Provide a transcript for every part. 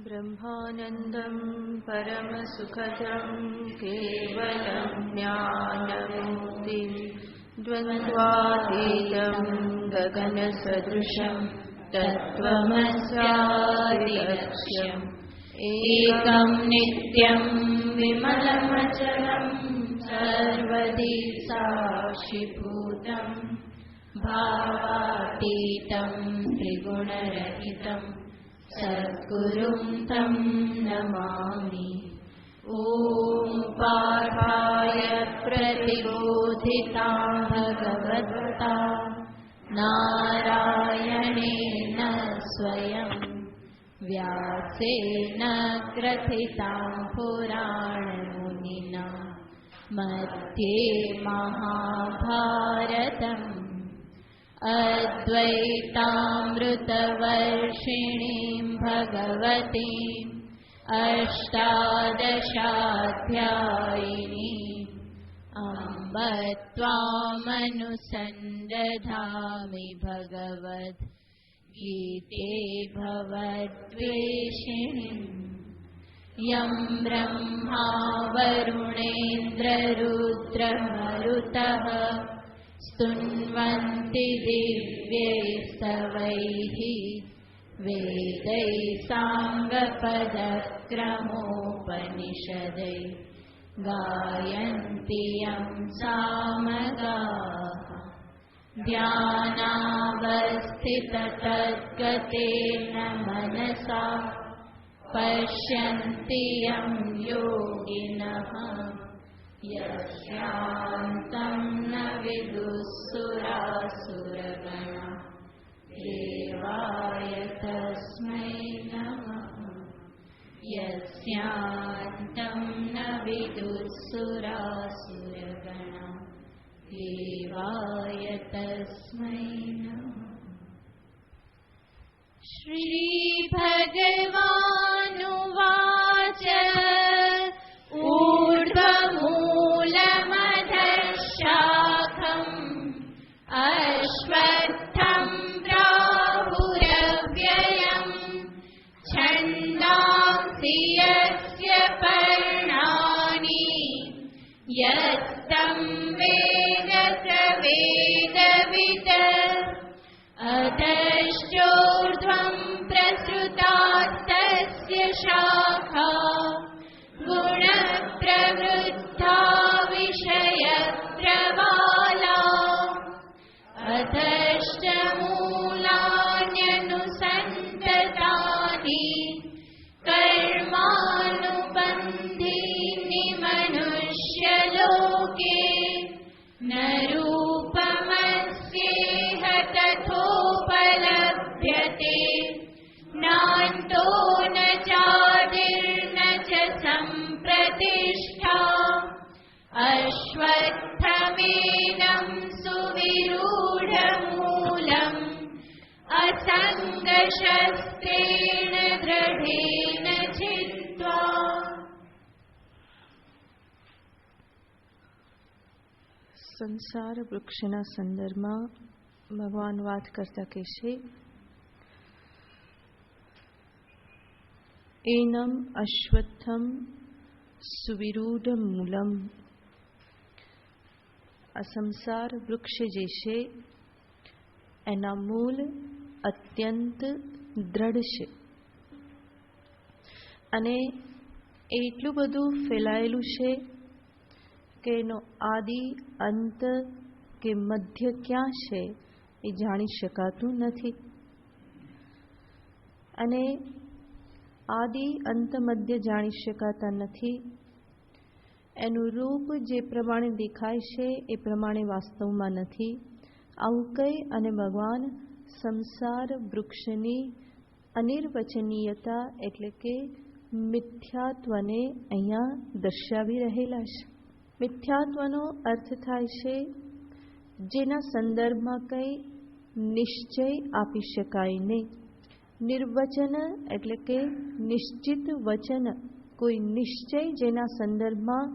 ब्रह्मानन्दं परमसुखदं केवलं ज्ञानमुक्तिं द्वन्द्वातीतं गगनसदृशं तत्त्वमस्यादिलक्ष्यम् एकं नित्यं विमलमचलं सर्वदि साक्षिभूतं भावातीतं त्रिगुणरहितं सद्गुरुं तं नमामि। ॐ पार्थाय प्रतिबोधितां भगवता नारायणेन स्वयं व्यासेन ग्रथितां पुराणमुनिना मध्ये महाभारतम् अद्वैतामृतवर्षिणीं भगवतीम् अष्टादशाध्यायिनीम् अम्ब त्वामनुसन्दधामि भगवद्गीते भवद्वेषिणीम् यं ब्रह्मा वरुणेन्द्ररुद्रमरुतः स्तुन्वन्ति दिव्यैस्तवैः वेदैः साङ्गपदक्रमोपनिषदैः गायन्ति यं सामगाः ध्यानावस्थिततद्गतेन मनसा पश्यन्ति यं योगिनः यस्यान्तं न विदुःसुरासुरगणा देवाय तस्मै नमः। यस्यान्तं न विदुःसुरासुरगणा देवाय तस्मै नमः। श्रीभगवानुवाच ऊर्ध्वमूलमधःशाखम् अश्वत्थं प्राहुरव्ययम् छन्दांसि यस्य पर्णानि यस्तं वेद स वेदवित् अधश्चोर्ध्वं प्रसृतास्तस्य शाखा गुणप्रवृद्धा विषयप्रवाला अधश्च मूलान्यनुसन्ततानि कर्मानुबन्धीनि मनुष्यलोके न रूपमस्येह तथोपलभ्यते नान्तो न चादिर्न च सम्प्रतिष्ठा अश्वत्थमेनं सुविरूढमूलम् असङ्गशस्त्रेण दृढेन चित्वा। સંસાર વૃક્ષના સંદર્ભમાં ભગવાન વાત કરતા કહેશે, એનમ અશ્વત્થમ સુવિરૂઢ મૂલમ. આ સંસાર વૃક્ષ જે છે એના મૂળ અત્યંત દ્રઢ છે અને એટલું બધું ફેલાયેલું છે કે એનો આદિ અંત કે મધ્ય ક્યાં છે એ જાણી શકાતું નથી. અને આદિ અંત મધ્ય જાણી શકાતા નથી. એનું રૂપ જે પ્રમાણે દેખાય છે એ પ્રમાણે વાસ્તવમાં નથી. આવું કહી અને ભગવાન સંસાર વૃક્ષની અનિર્વચનીયતા એટલે કે મિથ્યાત્વને અહીંયા દર્શાવી રહેલા છે. મિથ્યાત્વનો અર્થ થાય છે જેના સંદર્ભમાં કંઈ નિશ્ચય આપી શકાય નહીં. નિર્વચન એટલે કે નિશ્ચિત વચન, કોઈ નિશ્ચય જેના સંદર્ભમાં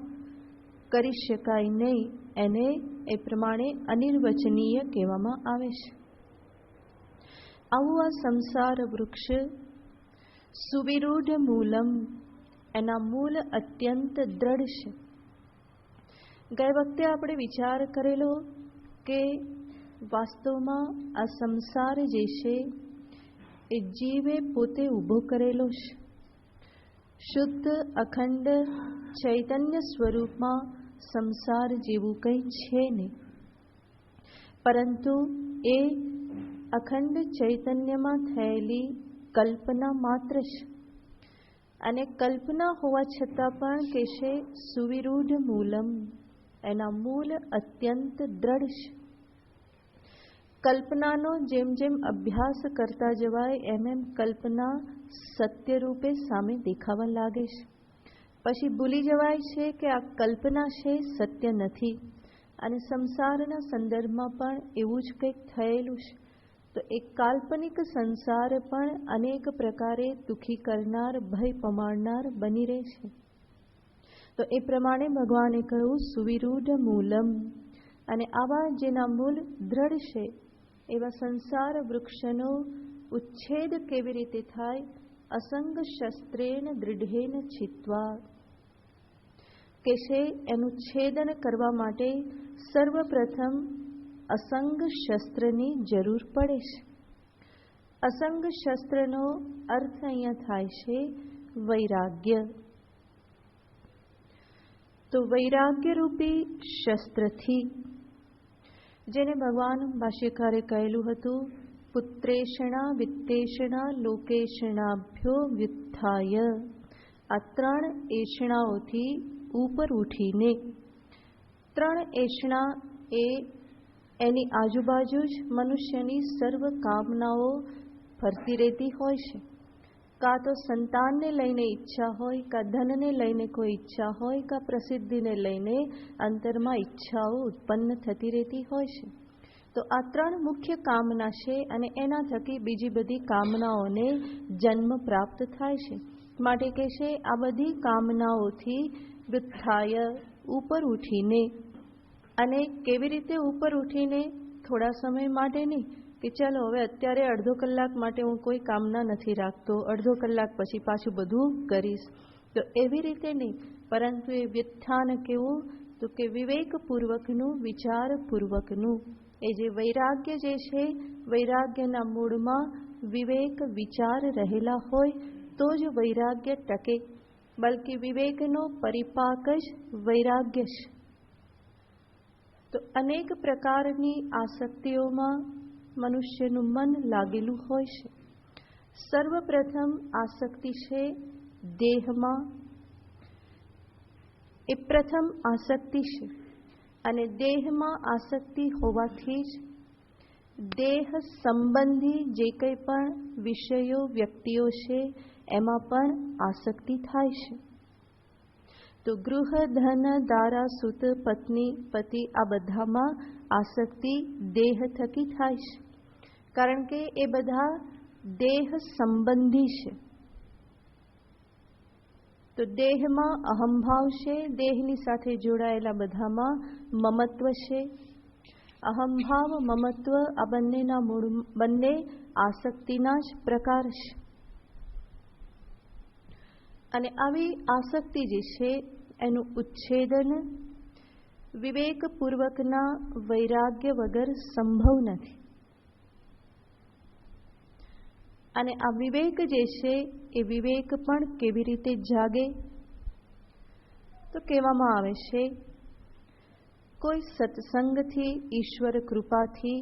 કરી શકાય નહીં એને એ પ્રમાણે અનિર્વચનીય કહેવામાં આવે છે. આવું આ સંસાર વૃક્ષ સુવિરૂઢ મૂલમ, એના મૂળ અત્યંત દ્રઢ છે. ગઈ વખતે આપણે વિચાર કરેલો કે વાસ્તવમાં આ સંસાર જે છે એ જીવે પોતે ઊભો કરેલો છે. શુદ્ધ અખંડ ચૈતન્ય સ્વરૂપમાં સંસાર જેવું કંઈ છે નહીં, પરંતુ એ અખંડ ચૈતન્યમાં થયેલી કલ્પના માત્ર છે. અને કલ્પના હોવા છતાં પણ કહેશે સુવિરૂઢ મૂલમ, એના મૂળ અત્યંત દ્રઢ છે. કલ્પનાનો જેમ જેમ અભ્યાસ કરતા જવાય એમ એમ કલ્પના સત્ય રૂપે સામે દેખાવા લાગે છે. પછી ભૂલી જવાય છે કે આ કલ્પના છે, સત્ય નથી. અને સંસારના સંદર્ભમાં પણ એવું જ કંઈક થયેલું છે. તો એક કાલ્પનિક સંસાર પણ અનેક પ્રકારે દુઃખી કરનાર, ભય પમાડનાર બની રહે છે. તો એ પ્રમાણે ભગવાને કહ્યું સુવિરૂઢ મૂલમ, અને આવા જેના મૂળ દ્રઢ છે એવા સંસાર વૃક્ષનો ઉચ્છેદ કેવી રીતે થાય? અસંગ શસ્ત્રેણ દૃઢેન છિત્વા, કે છે એનું છેદન કરવા માટે સર્વપ્રથમ અસંગ શસ્ત્રની જરૂર પડે છે. અસંગ શસ્ત્રનો અર્થ અહીંયા થાય છે વૈરાગ્ય. તો વૈરાગ્ય રૂપી શસ્ત્રથી, જેને ભગવાન ભાષ્યકારે કહેલું હતું પુત્રેષણા વિત્તેષણા લોકેષણાભ્યો વ્યુત્થાય, આ 3 એષણાઓથી ઉપર ઉઠીને. 3 એષણા એ એની આજુબાજુ જ મનુષ્યની સર્વ કામનાઓ ફરતી રહેતી હોય છે. કાં તો સંતાનને લઈને ઈચ્છા હોય, કાં ધનને લઈને કોઈ ઈચ્છા હોય, કાં પ્રસિદ્ધિને લઈને અંતરમાં ઈચ્છાઓ ઉત્પન્ન થતી રહેતી હોય છે. તો આ 3 મુખ્ય કામના છે, અને એના થકી બીજી બધી કામનાઓને જન્મ પ્રાપ્ત થાય છે. માટે કે છે આ બધી કામનાઓથી વ્યુત્થાય, ઉપર ઉઠીને. અને કેવી રીતે ઉપર ઉઠીને? થોડા સમય માટે નહીં કે ચાલો હવે અત્યારે અડધો કલાક માટે હું કોઈ કામના નથી રાખતો, અડધો કલાક પછી પાછું બધું કરીશ, તો એવી રીતે નહીં. પરંતુ એ વ્યુત્થાન કેવું? તો કે વિવેકપૂર્વકનું, વિચારપૂર્વકનું. એ જે વૈરાગ્ય જે છે, વૈરાગ્યના મૂળમાં વિવેક વિચાર રહેલા હોય તો જ વૈરાગ્ય ટકે. બલ્કિ વિવેકનો પરિપાક જ વૈરાગ્ય છે. તો અનેક પ્રકારની આસક્તિઓમાં મનુષ્યનું મન લાગેલું હોય છે. સર્વપ્રથમ આસક્તિ છે દેહમાં, એ પ્રથમ આસક્તિ છે. અને દેહમાં આસક્તિ હોવાથી જ દેહ સંબંધી જે કંઈ પણ વિષયો, વ્યક્તિઓ છે એમાં પણ આસક્તિ થાય છે. તો ગૃહ, ધન, દારા, સુત, પત્ની, પતિ, આ બધામાં આસક્તિ દેહ થકી થાય છે. કારણ કે એ બધા દેહ સંબંધી છે. તો દેહમાં અહંભાવ છે, દેહની સાથે જોડાયેલા બધામાં મમત્વ છે. અહંભાવ, મમત્વ આ બંને આસક્તિના જ પ્રકાર છે. અને આવી આસક્તિ જે છે એનું ઉચ્છેદન વિવેકપૂર્વકના વૈરાગ્ય વગર સંભવ નથી. અને આ વિવેક જે છે એ વિવેક પણ કેવી રીતે જાગે? તો કહેવામાં આવે છે કોઈ સત્સંગથી, ઈશ્વર કૃપાથી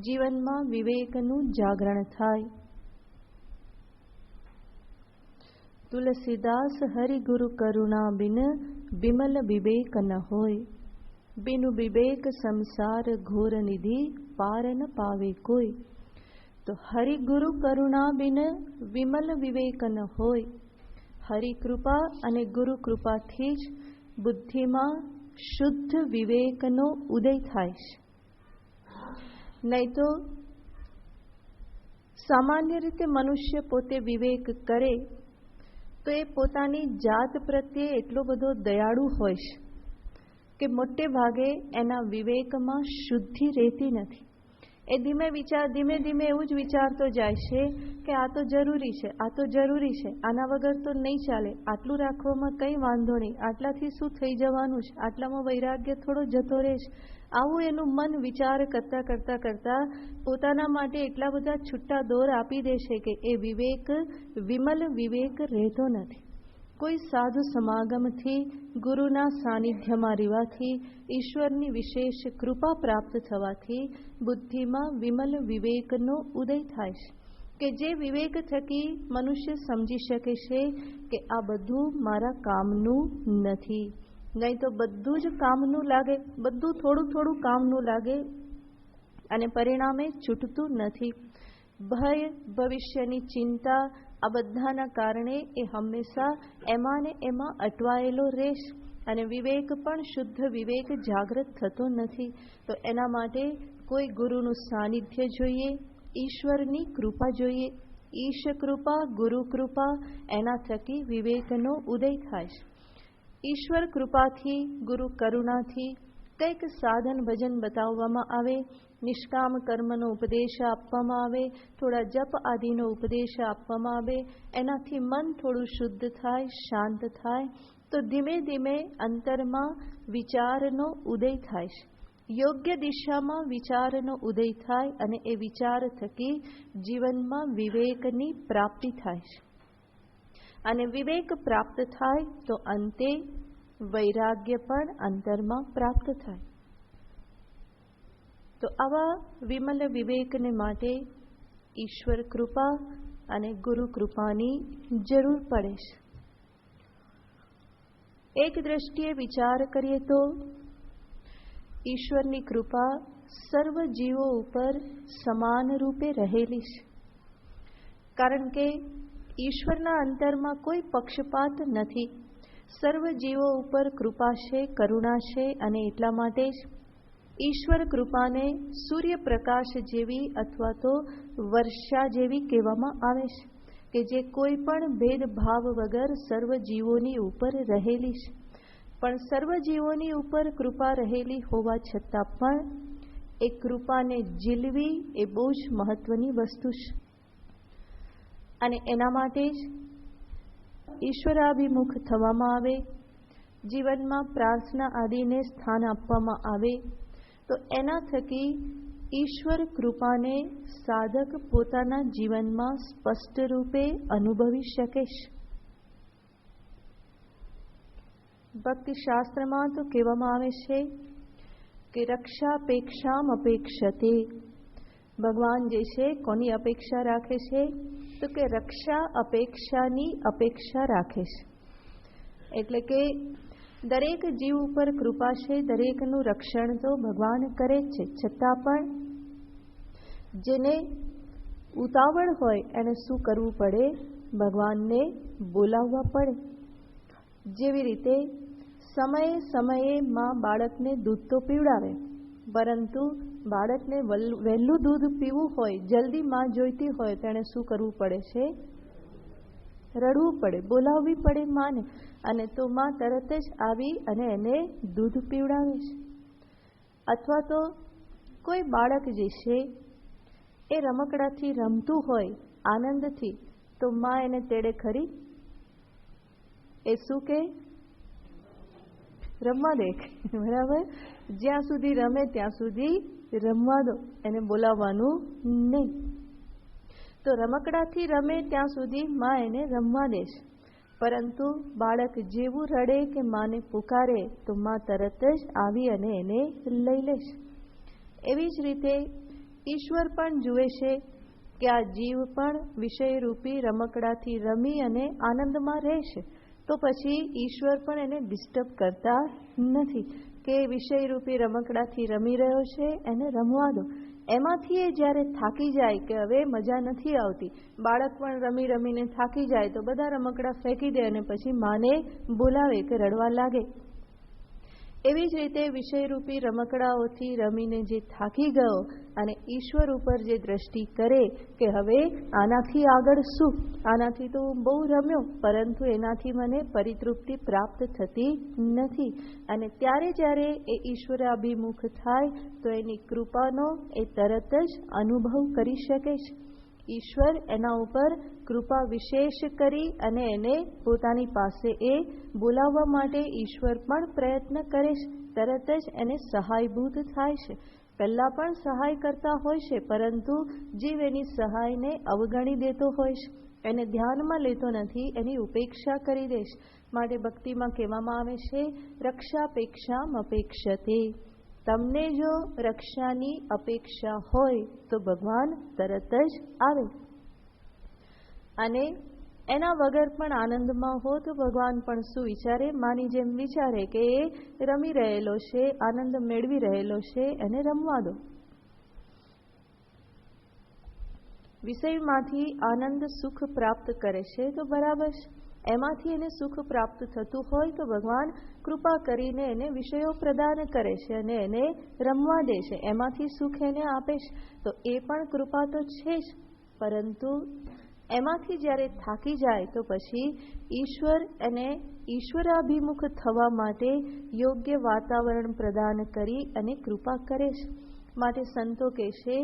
જીવનમાં વિવેકનું જાગરણ થાય. તુલસીદાસ હરિગુરુ કરુણા બિન બિમલ વિવેક ન હોય, બિનુ વિવેક સંસાર ઘોર નિધિ પાર ન પાવે કોઈ. તો હરિગુરુ કરુણા બિન વિમલ વિવેક ન હોય. હરિકૃપા અને ગુરુ કૃપાથી જ બુદ્ધિમાં શુદ્ધ વિવેકનો ઉદય થાય છે. નહીં તો સામાન્ય રીતે મનુષ્ય પોતે વિવેક કરે તો એ પોતાની જાત પ્રત્યે એટલો બધો દયાળુ હોય છે કે મોટે ભાગે એના વિવેકમાં શુદ્ધિ રહેતી નથી. એ ધીમે ધીમે એવું જ વિચારતો જાય છે કે આ તો જરૂરી છે, આ તો જરૂરી છે, આના વગર તો નહીં ચાલે, આટલું રાખવામાં કંઈ વાંધો નહીં, આટલાથી શું થઈ જવાનું છે, આટલામાં વૈરાગ્ય થોડો જતો રહેશે. આવું એનું મન વિચાર કરતાં પોતાના માટે એટલા બધા છૂટા દોર આપી દેશે કે એ વિવેક, વિમલ વિવેક રહેતો નથી. કોઈ સાધુ સમાગમથી, ગુરુના સાનિધ્યમાં રહેવાથી, ઈશ્વરની વિશેષ કૃપા પ્રાપ્ત થવાથી બુદ્ધિમાં વિમલ વિવેકનો ઉદય થાય છે કે જે વિવેક થકી મનુષ્ય સમજી શકે છે કે આ બધું મારા કામનું નથી. નહીં તો બધું જ કામનું લાગે, બધું થોડું કામનું લાગે અને પરિણામે છૂટતું નથી. ભય, ભવિષ્યની ચિંતા, આ બધાના કારણે એ હંમેશા એમાં ને એમાં અટવાયેલો રહેશે અને વિવેક પણ શુદ્ધ વિવેક જાગૃત થતો નથી. તો એના માટે કોઈ ગુરુનું સાનિધ્ય જોઈએ, ઈશ્વરની કૃપા જોઈએ. ઈશ કૃપા, ગુરુ કૃપા, એના થકી વિવેકનો ઉદય થાય છે. ઈશ્વર કૃપાથી, ગુરુ કરુણાથી કંઈક સાધન ભજન બતાવવામાં આવે, નિષ્કામ કર્મનો ઉપદેશ આપવામાં આવે, થોડા જપ આદિનો ઉપદેશ આપવામાં આવે, એનાથી મન થોડું શુદ્ધ થાય, શાંત થાય, તો ધીમે ધીમે અંતરમાં વિચારનો ઉદય થાય છે. યોગ્ય દિશામાં વિચારનો ઉદય થાય અને એ વિચાર થકી જીવનમાં વિવેકની પ્રાપ્તિ થાય છે. અને વિવેક પ્રાપ્ત થાય તો અંતે વૈરાગ્ય પણ અંતરમાં પ્રાપ્ત થાય. તો આવા વિમલ વિવેકને માટે ઈશ્વર કૃપા અને ગુરુ કૃપાની જરૂર પડે છે. એક દ્રષ્ટિએ વિચાર કરીએ તો ઈશ્વરની કૃપા સર્વ જીવો ઉપર સમાન રૂપે રહેલી છે. કારણ કે ઈશ્વરના અંતરમાં કોઈ પક્ષપાત નથી. સર્વ જીવો ઉપર કૃપા છે, કરુણા છે અને એટલા માટે જ ઈશ્વર કૃપાને સૂર્યપ્રકાશ જેવી અથવા તો વર્ષા જેવી કહેવામાં આવે છે કે જે કોઈ પણ ભેદભાવ વગર સર્વ જીવોની ઉપર રહેલી છે. પણ સર્વ જીવોની ઉપર કૃપા રહેલી હોવા છતાં પણ એ કૃપાને ઝીલવી એ બહુ જ મહત્વની વસ્તુ છે. અને એના માટે જ ઈશ્વરાભિમુખ થવામાં આવે, જીવનમાં પ્રાર્થના આદિને સ્થાન આપવામાં આવે, તો એના થકી ઈશ્વર કૃપાને સાધક પોતાના જીવનમાં સ્પષ્ટ રૂપે અનુભવી શકે છે. ભક્તિશાસ્ત્રમાં તો કહેવામાં આવે છે કે રક્ષાપેક્ષામ અપેક્ષતે. ભગવાન જે છે કોની અપેક્ષા રાખે છે? તો કે રક્ષા અપેક્ષાની અપેક્ષા રાખે છે. એટલે કે દરેક જીવ ઉપર કૃપા છે, દરેકનું રક્ષણ તો ભગવાન કરે જ છે, છતાં પણ જેને ઉતાવળ હોય એને શું કરવું પડે? ભગવાનને બોલાવવા પડે. જેવી રીતે સમયે સમયે માં બાળકને દૂધ તો પીવડાવે, પરંતુ બાળકને વહેલું દૂધ પીવું હોય, જલ્દી માં જોઈતી હોય તો એને શું કરવું પડે છે? રડવું પડે, બોલાવવી પડે માને, અને તો માં તરત જ આવી અને એને દૂધ પીવડાવે છે. અથવા તો કોઈ બાળક જે છે એ રમકડાથી રમતું હોય આનંદથી, તો માં એને તેડે ખરી? એ શું કે? રમવા દે, બરાબર? જ્યાં સુધી રમે ત્યાં સુધી રમવા દો, એને બોલાવવાનું નહીં. તો રમકડાથી રમે ત્યાં સુધી માં એને રમવા દેશે, પરંતુ બાળક જેવું રડે કે માને પુકારે તો માં તરત જ આવી અને એને લઈ લેશે. એવી જ રીતે ઈશ્વર પણ જુએ છે કે આ જીવ પણ વિષયરૂપી રમકડાથી રમી અને આનંદમાં રહેશે, તો પછી ઈશ્વર પણ એને ડિસ્ટર્બ કરતા નથી કે વિષયરૂપી રમકડાથી રમી રહ્યો છે, એને રમવા દો. એમાંથી એ જ્યારે થાકી જાય કે હવે મજા નથી આવતી, બાળક પણ રમી રમીને થાકી જાય તો બધા રમકડા ફેંકી દે અને પછી માને બોલાવે કે રડવા લાગે. એવી જ રીતે વિષયરૂપી રમકડાઓથી રમીને જે થાકી ગયો અને ઈશ્વર ઉપર જે દ્રષ્ટિ કરે કે હવે આનાથી આગળ શું, આનાથી તો હું બહુ રમ્યો પરંતુ એનાથી મને પરિતૃપ્તિ પ્રાપ્ત થતી નથી, અને ત્યારે જ્યારે એ ઈશ્વરાભિમુખ થાય તો એની કૃપાનો એ તરત જ અનુભવ કરી શકે છે. ઈશ્વર એના ઉપર કૃપા વિશેષ કરી અને એને પોતાની પાસે એ બોલાવવા માટે ઈશ્વર પણ પ્રયત્ન કરે છે. તરત જ એને સહાયભૂત થાય છે. પહેલાં પણ સહાય કરતા હોય છે, પરંતુ જીવ એની સહાયને અવગણી દેતો હોય છે, એને ધ્યાનમાં લેતો નથી, એની ઉપેક્ષા કરી દે છે. માટે ભક્તિમાં કહેવામાં આવે છે, રક્ષાપેક્ષામ અપેક્ષતે. તમને જો રક્ષાની અપેક્ષા હોય તો ભગવાન તરત જ આવે, અને એના વગર પણ આનંદમાં હો તો ભગવાન પણ શું વિચારે, માની જેમ વિચારે કે એ રમી રહેલો છે, આનંદ મેળવી રહેલો છે, એને રમવા દો. વિષયમાંથી આનંદ સુખ પ્રાપ્ત કરે છે તો બરાબર છે, એમાંથી એને સુખ પ્રાપ્ત થતું હોય તો ભગવાન કૃપા કરીને એને વિષયો પ્રદાન કરે છે અને એને રમવા દે છે, એમાંથી સુખ એને આપે છે. તો એ પણ કૃપા તો છે જ, પરંતુ એમાંથી જ્યારે થાકી જાય તો પછી ઈશ્વર એને ઈશ્વરાભિમુખ થવા માટે યોગ્ય વાતાવરણ પ્રદાન કરી અને કૃપા કરે છે. માટે સંતો કહે છે,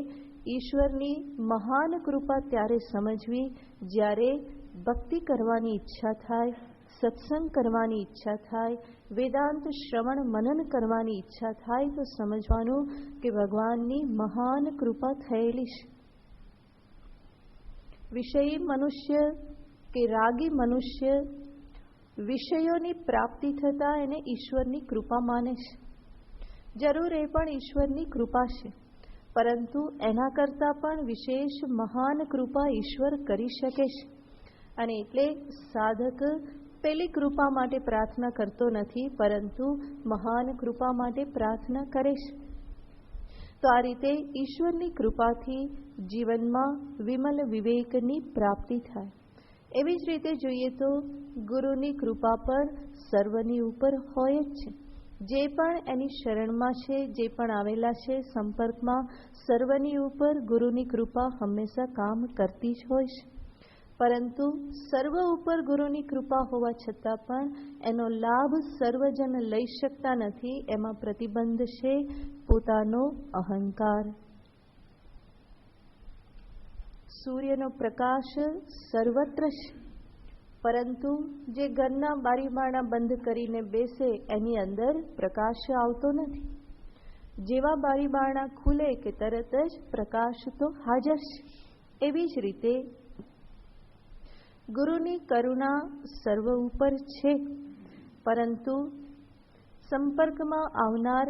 ઈશ્વરની મહાન કૃપા ત્યારે સમજવી જ્યારે ભક્તિ કરવાની ઈચ્છા થાય, સત્સંગ કરવાની ઈચ્છા થાય, વેદાંત શ્રવણ મનન કરવાની ઈચ્છા થાય તો સમજવાનું કે ભગવાનની મહાન કૃપા થયેલી છે. વિષયી મનુષ્ય કે રાગી મનુષ્ય વિષયોની પ્રાપ્તિ થતાં એને ઈશ્વરની કૃપા માને છે. જરૂર એ પણ ઈશ્વરની કૃપા છે, પરંતુ એના કરતાં પણ વિશેષ મહાન કૃપા ઈશ્વર કરી શકે છે. અને એટલે સાધક પેલી કૃપા માટે પ્રાર્થના કરતો નથી, પરંતુ મહાન કૃપા માટે પ્રાર્થના કરે છે. તો આ રીતે ઈશ્વરની કૃપાથી જીવનમાં વિમલ વિવેકની પ્રાપ્તિ થાય. એવી જ રીતે જોઈએ તો ગુરુની કૃપા પર સર્વની ઉપર હોય જ છે. જે પણ એની શરણમાં છે, જે પણ આવેલા છે સંપર્કમાં, સર્વની ઉપર ગુરુની કૃપા હંમેશા કામ કરતી જ હોય છે. પરંતુ સર્વ ઉપર ગુરુની કૃપા હોવા છતાં પણ એનો લાભ સર્વજન લઈ શકતા નથી. એમાં પ્રતિબંધ છે પોતાનો અહંકાર. સૂર્યનો પ્રકાશ સર્વત્ર છે, પરંતુ જે ઘરના બારીબારણા બંધ કરીને બેસે એની અંદર પ્રકાશ આવતો નથી. જેવા બારીબારણા ખુલે કે તરત જ પ્રકાશ તો હાજર છે. એવી જ રીતે ગુરુની કરુણા સર્વ ઉપર છે, પરંતુ સંપર્કમાં આવનાર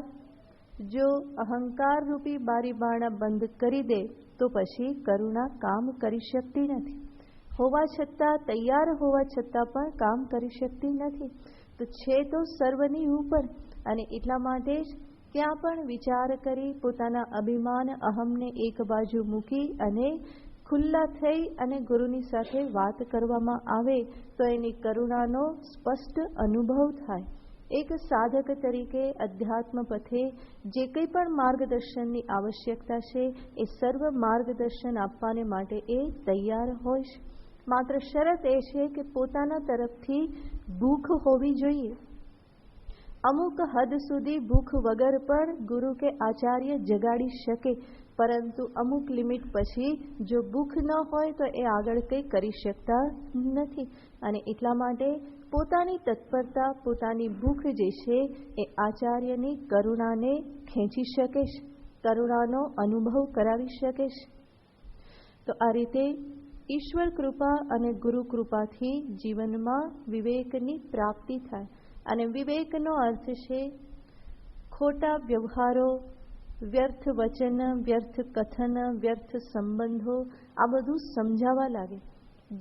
જો અહંકાર રૂપી બારીબારણા બંધ કરી દે તો પછી કરુણા કામ કરી શકતી નથી. હોવા છતાં, તૈયાર હોવા છતાં પણ કામ કરી શકતી નથી. તો છે તો સર્વની ઉપર, અને એટલા માટે જ ક્યાં પણ વિચાર કરી પોતાના અભિમાન અહમને એક બાજુ મૂકી અને ખુલ્લા થઈ અને ગુરુની સાથે વાત કરવામાં આવે તો એની કરુણાનો સ્પષ્ટ અનુભવ થાય. એક સાધક તરીકે અધ્યાત્મ પથે જે કંઈ પણ માર્ગદર્શનની આવશ્યકતા છે એ સર્વ માર્ગદર્શન આપવાને માટે એ તૈયાર હોય છે. માત્ર શરત એ છે કે પોતાના તરફથી ભૂખ હોવી જોઈએ. અમુક હદ સુધી ભૂખ વગર પણ ગુરુ કે આચાર્ય જગાડી શકે, પરંતુ અમુક લિમિટ પછી જો ભૂખ ન હોય તો એ આગળ કંઈ કરી શકતા નથી. અને એટલા માટે પોતાની તત્પરતા, પોતાની ભૂખ જે છે એ આચાર્યની કરુણાને ખેંચી શકે છે, કરુણાનો અનુભવ કરાવી શકે છે. તો આ રીતે ઈશ્વર કૃપા અને ગુરુ કૃપાથી જીવનમાં વિવેકની પ્રાપ્તિ થાય. અને વિવેકનો અર્થ છે ખોટા વ્યવહારો, વ્યર્થ વચન, વ્યર્થ કથન, વ્યર્થ સંબંધો, આ બધું સમજાવવા લાગે.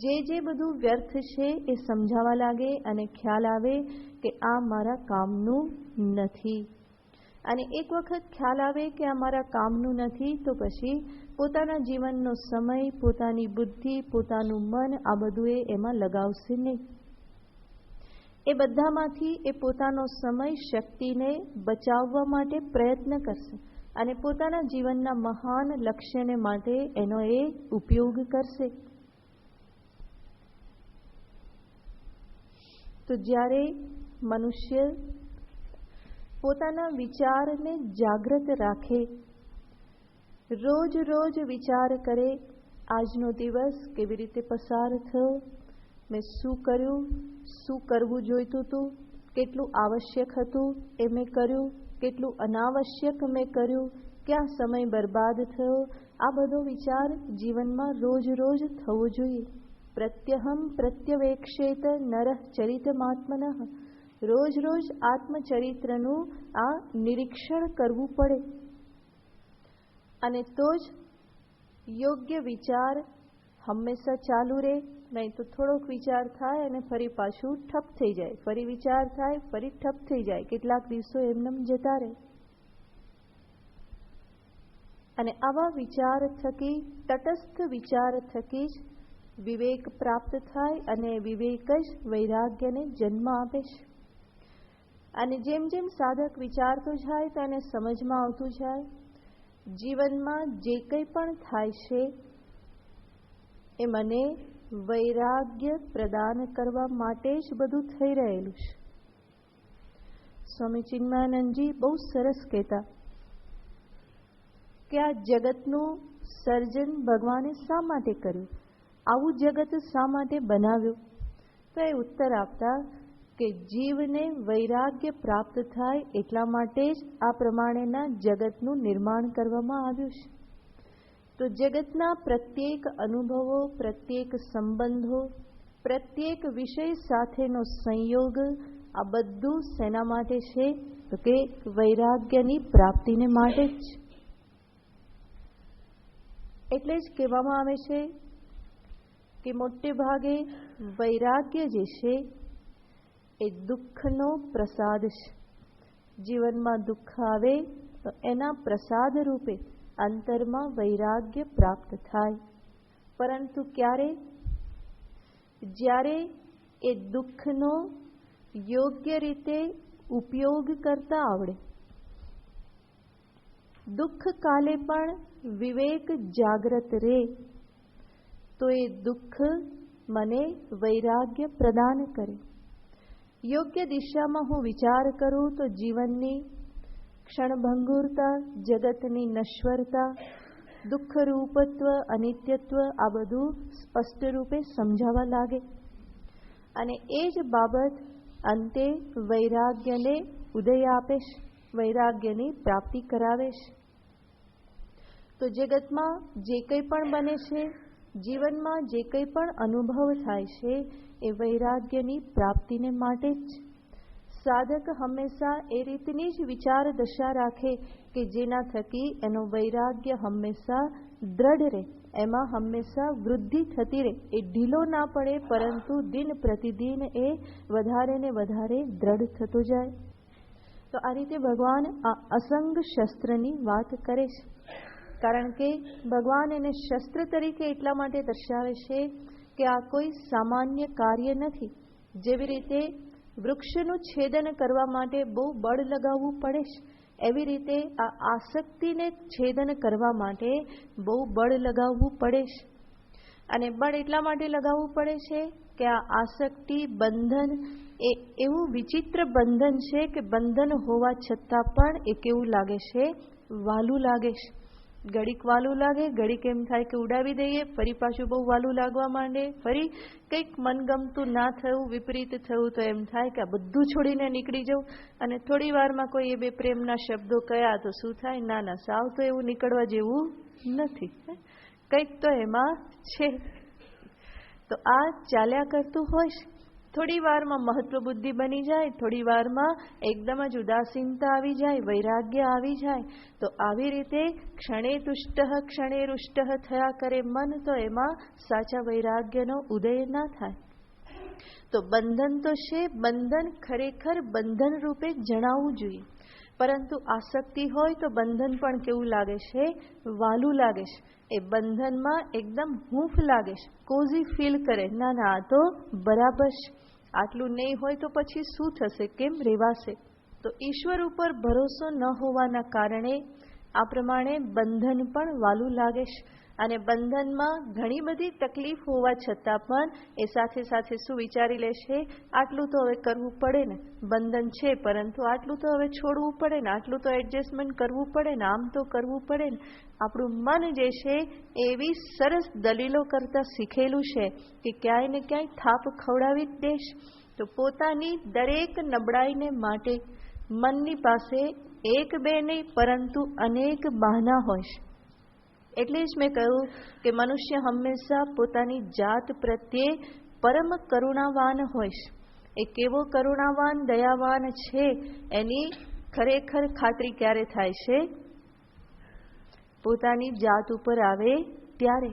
જે બધું વ્યર્થ છે એ સમજાવવા લાગે અને ખ્યાલ આવે કે આ મારા કામનું નથી. અને એક વખત ખ્યાલ આવે કે આ મારા કામનું નથી તો પછી પોતાના જીવનનો સમય, પોતાની બુદ્ધિ, પોતાનું મન આ બધું એમાં લગાવશે નહીં. એ બધામાંથી એ પોતાનો સમય, શક્તિને બચાવવા માટે પ્રયત્ન કરશે અને પોતાના જીવનના મહાન લક્ષ્યને માટે એનો એ ઉપયોગ કરશે. તો જ્યારે મનુષ્ય પોતાના વિચારને જાગૃત રાખે, રોજ રોજ વિચાર કરે, આજનો દિવસ કેવી રીતે પસાર થયો, મેં શું કર્યું, શું કરવું જોઈતું હતું, કેટલું આવશ્યક હતું એ મેં કર્યું, કેટલું અનાવશ્યક મેં કર્યું, ક્યાં સમય બરબાદ થયો, આ બધો વિચાર જીવનમાં રોજ રોજ થવો જોઈએ. પ્રત્યહમ પ્રત્યવેક્ષેત નરઃ ચરિતમાત્મનઃ. રોજ રોજ આત્મચરિત્રનું આ નિરીક્ષણ કરવું પડે અને તો જ યોગ્ય વિચાર હંમેશા ચાલુ રહે. નહીં તો થોડોક વિચાર થાય અને ફરી પાછું ઠપ થઈ જાય, ફરી વિચાર થાય, ફરી ઠપ થઈ જાય, કેટલાક દિવસો એમનેમ જતા રહે. અને આવા વિચાર થકી, તટસ્થ વિચાર થકી જ વિવેક પ્રાપ્ત થાય અને વિવેક જ વૈરાગ્યને જન્મ આપે છે. અને જેમ જેમ સાધક વિચારતો જાય તો એને સમજમાં આવતું જાય, જીવનમાં જે કંઈ પણ થાય છે એ મને વૈરાગ્ય પ્રદાન કરવા માટે જ બધું થઈ રહેલું છે. સ્વામી ચિન્મયાનંદજી બહુ સરસ કહેતા કે આ જગતનું સર્જન ભગવાને શા માટે કર્યું, આવું જગત શા માટે બનાવ્યું? તો એ ઉત્તર આપતા કે જીવને વૈરાગ્ય પ્રાપ્ત થાય એટલા માટે જ આ પ્રમાણેના જગતનું નિર્માણ કરવામાં આવ્યું છે. તો જગતના પ્રત્યેક અનુભવો, પ્રત્યેક સંબંધો, પ્રત્યેક વિષય સાથેનો સંયોગ, આ બધું શેના માટે છે? તો કે વૈરાગ્યની પ્રાપ્તિને માટે જ. એટલે જ કહેવામાં આવે છે કે મોટે ભાગે વૈરાગ્ય જે છે એ દુઃખનો પ્રસાદ છે. જીવનમાં દુઃખ આવે તો એના પ્રસાદ રૂપે અંતરમાં વૈરાગ્ય પ્રાપ્ત થાય. પરંતુ ક્યારે? જ્યારે એ દુઃખનો યોગ્ય રીતે ઉપયોગ કરતા આવડે. દુઃખ કાલે પણ વિવેક જાગ્રત રહે તો એ દુઃખ મને વૈરાગ્ય પ્રદાન કરે. યોગ્ય દિશામાં હું વિચાર કરું તો જીવનની ક્ષણભંગુરતા, જગતની નશ્વરતા, દુઃખરૂપત્વ, અનિત્યત્વ આ બધું સ્પષ્ટ રૂપે સમજાવા લાગે અને એ જ બાબત અંતે વૈરાગ્યને ઉદય આપે છે, વૈરાગ્યની પ્રાપ્તિ કરાવે છે. તો જગતમાં જે કંઈ પણ બને છે, જીવનમાં જે કંઈ પણ અનુભવ થાય છે એ વૈરાગ્યની પ્રાપ્તિને માટે જ. સાધક હંમેશા એ રીતની જ વિચાર દશા રાખે કે જેના થકી એનો વૈરાગ્ય હંમેશા દ્રઢ રહે, એમાં હંમેશા વૃદ્ધિ થતી રહે, એ ઢીલો ના પડે પરંતુ દિન પ્રતિદિન એ વધારે ને વધારે દ્રઢ થતો જાય. તો આ રીતે ભગવાન આ અસંગ શસ્ત્રની વાત કરે છે. કારણ કે ભગવાન એને શસ્ત્ર તરીકે એટલા માટે દર્શાવે છે કે આ કોઈ સામાન્ય કાર્ય નથી. જેવી રીતે વૃક્ષનું છેદન કરવા માટે બહુ બળ લગાવવું પડે છે, એવી રીતે આ આસક્તિને છેદન કરવા માટે બહુ બળ લગાવવું પડે છે. અને બળ એટલા માટે લગાવવું પડે છે કે આ આસક્તિ, બંધન એ એવું વિચિત્ર બંધન છે કે બંધન હોવા છતાં પણ એ કેવું લાગે છે? વાલું લાગે છે. ઘડીક વાલું લાગે, ઘડીક એમ થાય કે ઉડાવી દઈએ, ફરી પાછું બહુ વાલું લાગવા માંડે, ફરી કંઈક મનગમતું ના થયું, વિપરીત થયું તો એમ થાય કે આ બધું છોડીને નીકળી જવું. અને થોડી વારમાં કોઈ એ બે પ્રેમના શબ્દો કયા તો શું થાય? ના ના, સાવ તો એવું નીકળવા જેવું નથી, કંઈક તો એમાં છે. તો આ ચાલ્યા કરતું હોય છે. થોડી વારમાં મહત્વ બુદ્ધિ બની જાય, થોડી વારમાં એકદમ જ ઉદાસીનતા આવી જાય, વૈરાગ્ય આવી જાય. તો આવી રીતે ક્ષણે તુષ્ટ ક્ષણે રૂષ્ટ થયા કરે મન, તો એમાં સાચા વૈરાગ્યનો ઉદય ના થાય. તો બંધન તો છે, બંધન ખરેખર બંધન રૂપે જણાવવું જોઈએ. પરંતુ આસક્તિ હોય તો બંધન પણ કેવું લાગે છે? વાલું લાગે છે. એ બંધનમાં એકદમ હૂંફ લાગે છે, કોઝી ફીલ કરે, ના ના આ તો બરાબર છે. આટલું નહીં હોય તો પછી શું થશે, કેમ રહેવાશે? તો ઈશ્વર ઉપર ભરોસો ન હોવાના કારણે આ પ્રમાણે બંધન પણ વાલું લાગે છે. અને બંધનમાં ઘણી બધી તકલીફ હોવા છતાં પણ એ સાથે સાથે શું વિચારી લેશે, આટલું તો હવે કરવું પડે ને, બંધન છે પરંતુ આટલું તો હવે છોડવું પડે ને, આટલું તો એડજસ્ટમેન્ટ કરવું પડે ને, આમ તો કરવું પડે ને. આપણું મન જે છે એવી સરસ દલીલો કરતા શીખેલું છે કે ક્યાંય ને ક્યાંય થાપ ખવડાવી જ દેશ. તો પોતાની દરેક નબળાઈને માટે મનની પાસે એક બે નહીં પરંતુ અનેક બહાના હોય છે. એટલે જ મેં કહ્યું કે મનુષ્ય હંમેશા પોતાની જાત પ્રત્યે પરમ કરુણાવાન હોય છે. એ કેવો કરુણાવાન દયાવાન છે એની ખરેખર ખાતરી ક્યારે થાય છે? પોતાની જાત ઉપર આવે ત્યારે.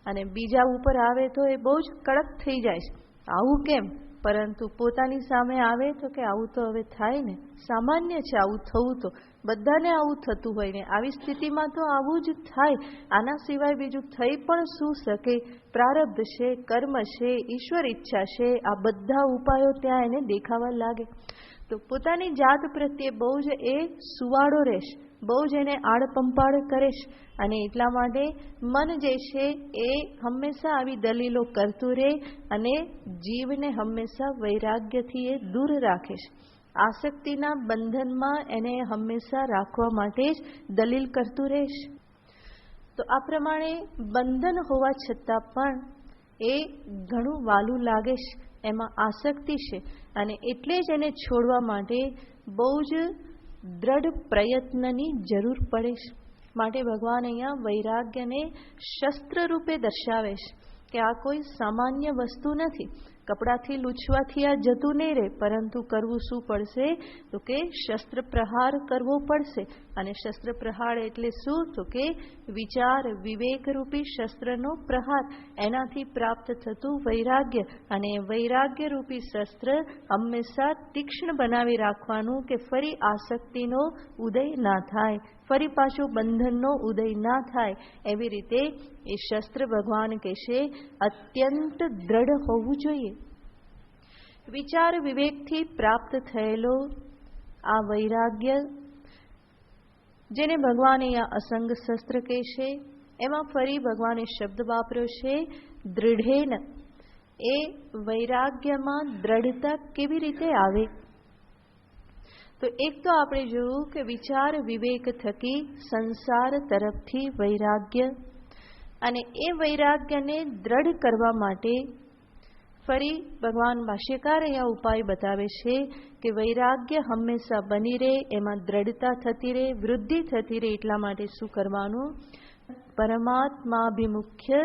અને બીજા ઉપર આવે તો એ બહુ જ કડક થઈ જાય છે. આવું કેમ? પરંતુ પોતાની સામે આવે તો કે આવું તો હવે થાય ને, સામાન્ય છે આવું થવું, તો બધાને આવું થતું હોય ને, આવી સ્થિતિમાં તો આવું જ થાય, આના સિવાય બીજું થઈ પણ શું શકે? પ્રારબ્ધ છે, કર્મ છે, ઈશ્વર ઈચ્છા છે, આ બધા ઉપાયો ત્યાં એને દેખાવા લાગે. તો પોતાની જાત પ્રત્યે બહુ જ એ સુવાળો રહેશે, બહુ જ એને આડપંપાડ કરે છે. અને એટલા માટે મન જે છે એ હંમેશા આવી દલીલો કરતું રહે અને જીવને હંમેશા વૈરાગ્યથી એ દૂર રાખે છે. આસક્તિના બંધનમાં એને હંમેશા રાખવા માટે જ દલીલ કરતું રહેશે. તો આ પ્રમાણે બંધન હોવા છતાં પણ એ ઘણું વાલું લાગે છે, એમાં આસક્તિ છે અને એટલે જ એને છોડવા માટે બહુ જ દ્રઢ પ્રયત્નની જરૂર પડે છે. માટે ભગવાન અહીંયા વૈરાગ્યને શસ્ત્ર રૂપે દર્શાવે છે કે આ કોઈ સામાન્ય વસ્તુ નથી. કપડાથી લૂછવાથી આ જતું નહીં રહે, પરંતુ કરવું શું પડશે? તો કે શસ્ત્ર પ્રહાર કરવો પડશે. અને શસ્ત્ર પ્રહાર એટલે શું? તો કે વિચાર વિવેક રૂપી શસ્ત્રનો પ્રહાર, એનાથી પ્રાપ્ત થતું વૈરાગ્ય. અને વૈરાગ્ય રૂપી શસ્ત્ર હંમેશા તીક્ષ્ણ બનાવી રાખવાનું કે ફરી આસક્તિનો ઉદય ના થાય, ફરી પાછો બંધનનો ઉદય ના થાય. એવી રીતે એ શસ્ત્ર ભગવાન કહેશે અત્યંત દ્રઢ હોવું જોઈએ. વિચાર વિવેકથી પ્રાપ્ત થયેલો આ વૈરાગ્ય, જેને ભગવાન અહીંયા અસંગ શસ્ત્ર કહેશે, એમાં ફરી ભગવાને શબ્દ વાપર્યો છે દૃઢેન. એ વૈરાગ્યમાં દ્રઢતા કેવી રીતે આવે? તો એક તો આપણે જોયું કે વિચાર વિવેક થકી સંસાર તરફથી વૈરાગ્ય, અને એ વૈરાગ્યને દ્રઢ કરવા માટે ફરી ભગવાન ભાષ્યકાર અહીંયા ઉપાય બતાવે છે કે વૈરાગ્ય હંમેશા બની રહે, એમાં દ્રઢતા થતી રહે, વૃદ્ધિ થતી રહે. એટલા માટે શું કરવાનું? પરમાત્માભિમુખ્ય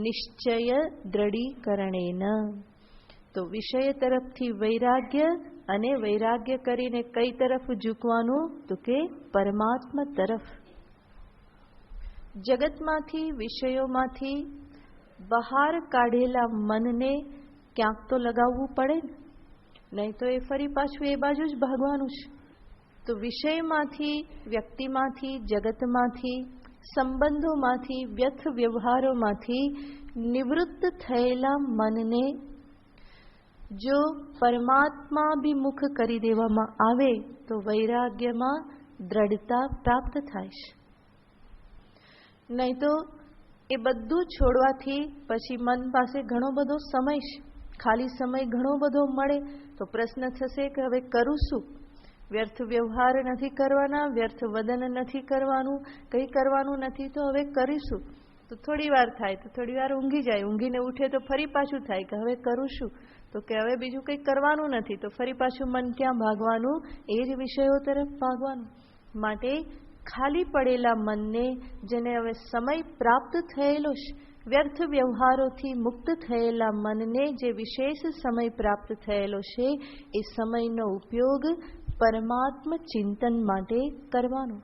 નિશ્ચય દ્રઢીકરણેન. તો વિષય તરફથી વૈરાગ્ય, અને વૈરાગ્ય કરીને કઈ તરફ ઝૂકવાનું? તો કે પરમાત્મા તરફ. જગતમાંથી વિષયોમાંથી બહાર કાઢેલા મનને ક્યાંક તો લગાવવું પડે ને, નહીં તો એ ફરી પાછું એ બાજુ જ ભાગવાનું છે. તો વિષયમાંથી, વ્યક્તિમાંથી, જગતમાંથી, સંબંધોમાંથી, વ્યર્થ વ્યવહારોમાંથી નિવૃત્ત થયેલા મનને જો પરમાત્માભિમુખ કરી દેવામાં આવે તો વૈરાગ્યમાં દ્રઢતા પ્રાપ્ત થાય છે. નહીં તો એ બધું છોડવાથી પછી મન પાસે ઘણો બધો સમય છે, ખાલી સમય ઘણો બધો મળે, તો પ્રશ્ન થશે કે હવે કરું શું? વ્યર્થ વ્યવહાર નથી કરવાના, વ્યર્થ વદન નથી કરવાનું, કંઈ કરવાનું નથી, તો હવે કરીશું. તો થોડી વાર થાય તો થોડી વાર ઊંઘી જાય, ઊંઘીને ઉઠે તો ફરી પાછું થાય કે હવે કરું શું? તો કે હવે બીજું કંઈ કરવાનું નથી, તો ફરી પાછું મન ક્યાં ભાગવાનું? એ જ વિષયો તરફ ભાગવાનું. માટે ખાલી પડેલા મનને, જેને હવે સમય પ્રાપ્ત થયેલો છે, વ્યર્થ વ્યવહારોથી મુક્ત થયેલા મનને જે વિશેષ સમય પ્રાપ્ત થયેલો છે, એ સમયનો ઉપયોગ પરમાત્મ ચિંતન માટે કરવાનો.